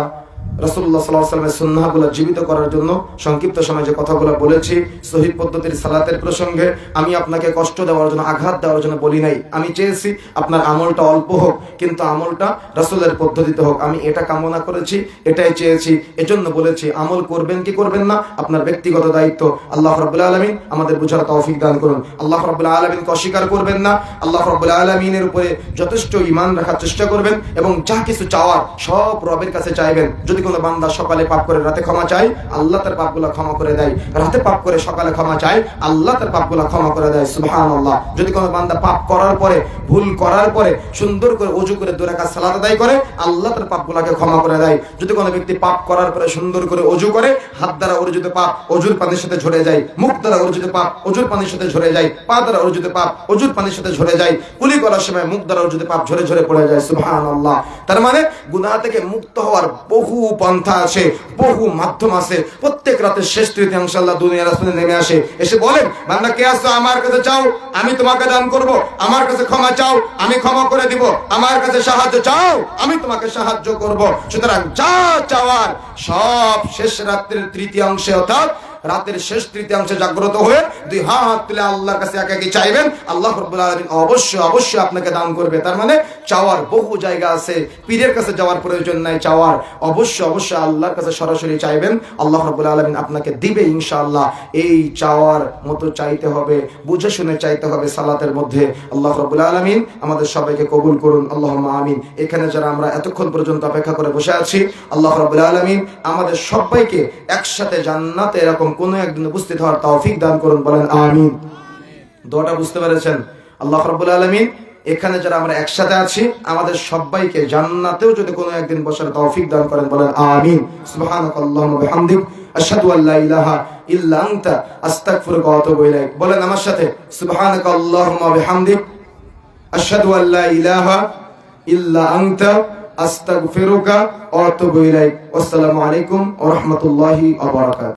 রাসূলুল্লাহ সাল্লাল্লাহু আলাইহি ওয়াসাল্লামের সুন্নাহগুলো জীবিত করার জন্য সংক্ষিপ্ত সময়ে যে কথাগুলো বলেছি সহিহ পদ্ধতির সালাতের প্রসঙ্গে, আমি আপনাকে কষ্ট দেওয়ার জন্য, আঘাত দেওয়ার জন্য বলি নাই। আমি চেয়েছি আপনার আমলটা অল্প হোক, কিন্তু আমলটা রাসূলের পদ্ধতিতে হোক। আমি এটা কামনা করেছি, এটাই চেয়েছি। এজন্য বলেছি, আমল করবেন কি করবেন না আপনার ব্যক্তিগত দায়িত্ব। আল্লাহ রাব্বুল আলামিন আমাদের বুঝার তৌফিক দান করুন। আল্লাহ রাব্বুল আলামিনকে অস্বীকার করবেন না। আল্লাহ রাব্বুল আলামিনের উপরে যথেষ্ট ঈমান রাখার চেষ্টা করবেন এবং যা কিছু চাওয়ার সব রবের কাছে চাইবেন। যদি কোনো বান্দা সকালে পাপ করে রাতে ক্ষমা চায়, আল্লাহ তার পাপগুলো ক্ষমা করে দেয়। রাতে পাপ করে সকালে ক্ষমা চায়, আল্লাহ তার পাপগুলো ক্ষমা করে দেয়। সুবহানাল্লাহ। যদি কোনো বান্দা পাপ করার পরে, ভুল করার পরে সুন্দর করে ওযু করে 2 রাকাত সালাত আদায় করে, আল্লাহ তার পাপগুলোকে ক্ষমা করে দেয়। যদি কোনো ব্যক্তি পাপ করার পরে সুন্দর করে ওযু করে, হাত দ্বারা অর্জিত পাপ ওযুর পানির সাথে ঝরে যায়, মুখ দ্বারা অর্জিত পাপ ওযুর পানির সাথে ঝরে যায়, পা দ্বারা অর্জিত পাপ ওযুর পানির সাথে ঝরে যায়, কুলি করার সময় মুখ দ্বারা অর্জিত পাপ ঝরে ঝরে পড়ে যায়। সুবহানাল্লাহ। তার মানে গুনাহ থেকে মুক্ত হওয়ার বহু পন্থা আছে, বহু মাধ্যম আছে। প্রত্যেক রাতের শেষ তৃতীয়াংশে আল্লাহ দুনিয়ার আসমানে নেমে আসে, এসে বলেন, বান্দা কে আছো? আমার কাছে চাও, আমি তোমাকে দান করব। আমার কাছে ক্ষমা চাও, আমি ক্ষমা করে দিব। আমার কাছে সাহায্য চাও, আমি তোমাকে সাহায্য করব। সুতরাং যা চাওয়ার সব শেষ রাত্রির তৃতীয়াংশে, অর্থাৎ রাতের শেষ তৃতীয়াংশে জাগ্রত হয়ে 2 হাত তুলে আল্লাহর কাছে একাকি চাইবেন, আল্লাহ রাব্বুল আলামিন অবশ্যই অবশ্যই আপনাকে দান করবে। তার মানে চাওয়ার বহু জায়গা আছে, পীরের কাছে যাওয়ার প্রয়োজন নাই। চাওয়ার অবশ্যই অবশ্যই আল্লাহর কাছে সরাসরি চাইবেন, আল্লাহ রাব্বুল আলামিন আপনাকে দিবে ইনশাআল্লাহ। এই চাওয়ার মতো চাইতে হবে, বুঝে শুনে চাইতে হবে সালাতের মধ্যে। আল্লাহ রাব্বুল আলামিন আমাদের সবাইকে কবুল করুন, আল্লাহুম্মা আমিন। এখানে যারা আমরা এতক্ষণ পর্যন্ত অপেক্ষা করে বসে আছি, আল্লাহ রাব্বুল আলামিন আমাদের সবাইকে একসাথে জান্নাতে এরকম কোন একদিন উপস্থিত হওয়ার তৌফিক দান করুন, বলেন আমিন। দোয়াটা বুঝতে পেরেছেন? আল্লাহ রাব্বুল আলামিন এখানে যারা আমরা একসাথে আছি, আমাদের সবাইকে জান্নাতেও যদি কোনো একদিন বসার তৌফিক দান করেন, বলেন আমিন। সুবহানাকাল্লাহুম্মা ওয়া বিহামদিক, আশহাদু আল্লা ইলাহা ইল্লা আনতা, আস্তাগফিরুকা ওয়া আতুবু ইলাইক। বলেন আমার সাথে, সুবহানাকাল্লাহুম্মা ওয়া বিহামদিক, আশহাদু আল্লা ইলাহা ইল্লা আনতা, আস্তাগফিরুকা ওয়া আতুবু ইলাইক। আসসালামু আলাইকুম ওয়া রাহমাতুল্লাহি ওয়া বারাকাতুহু।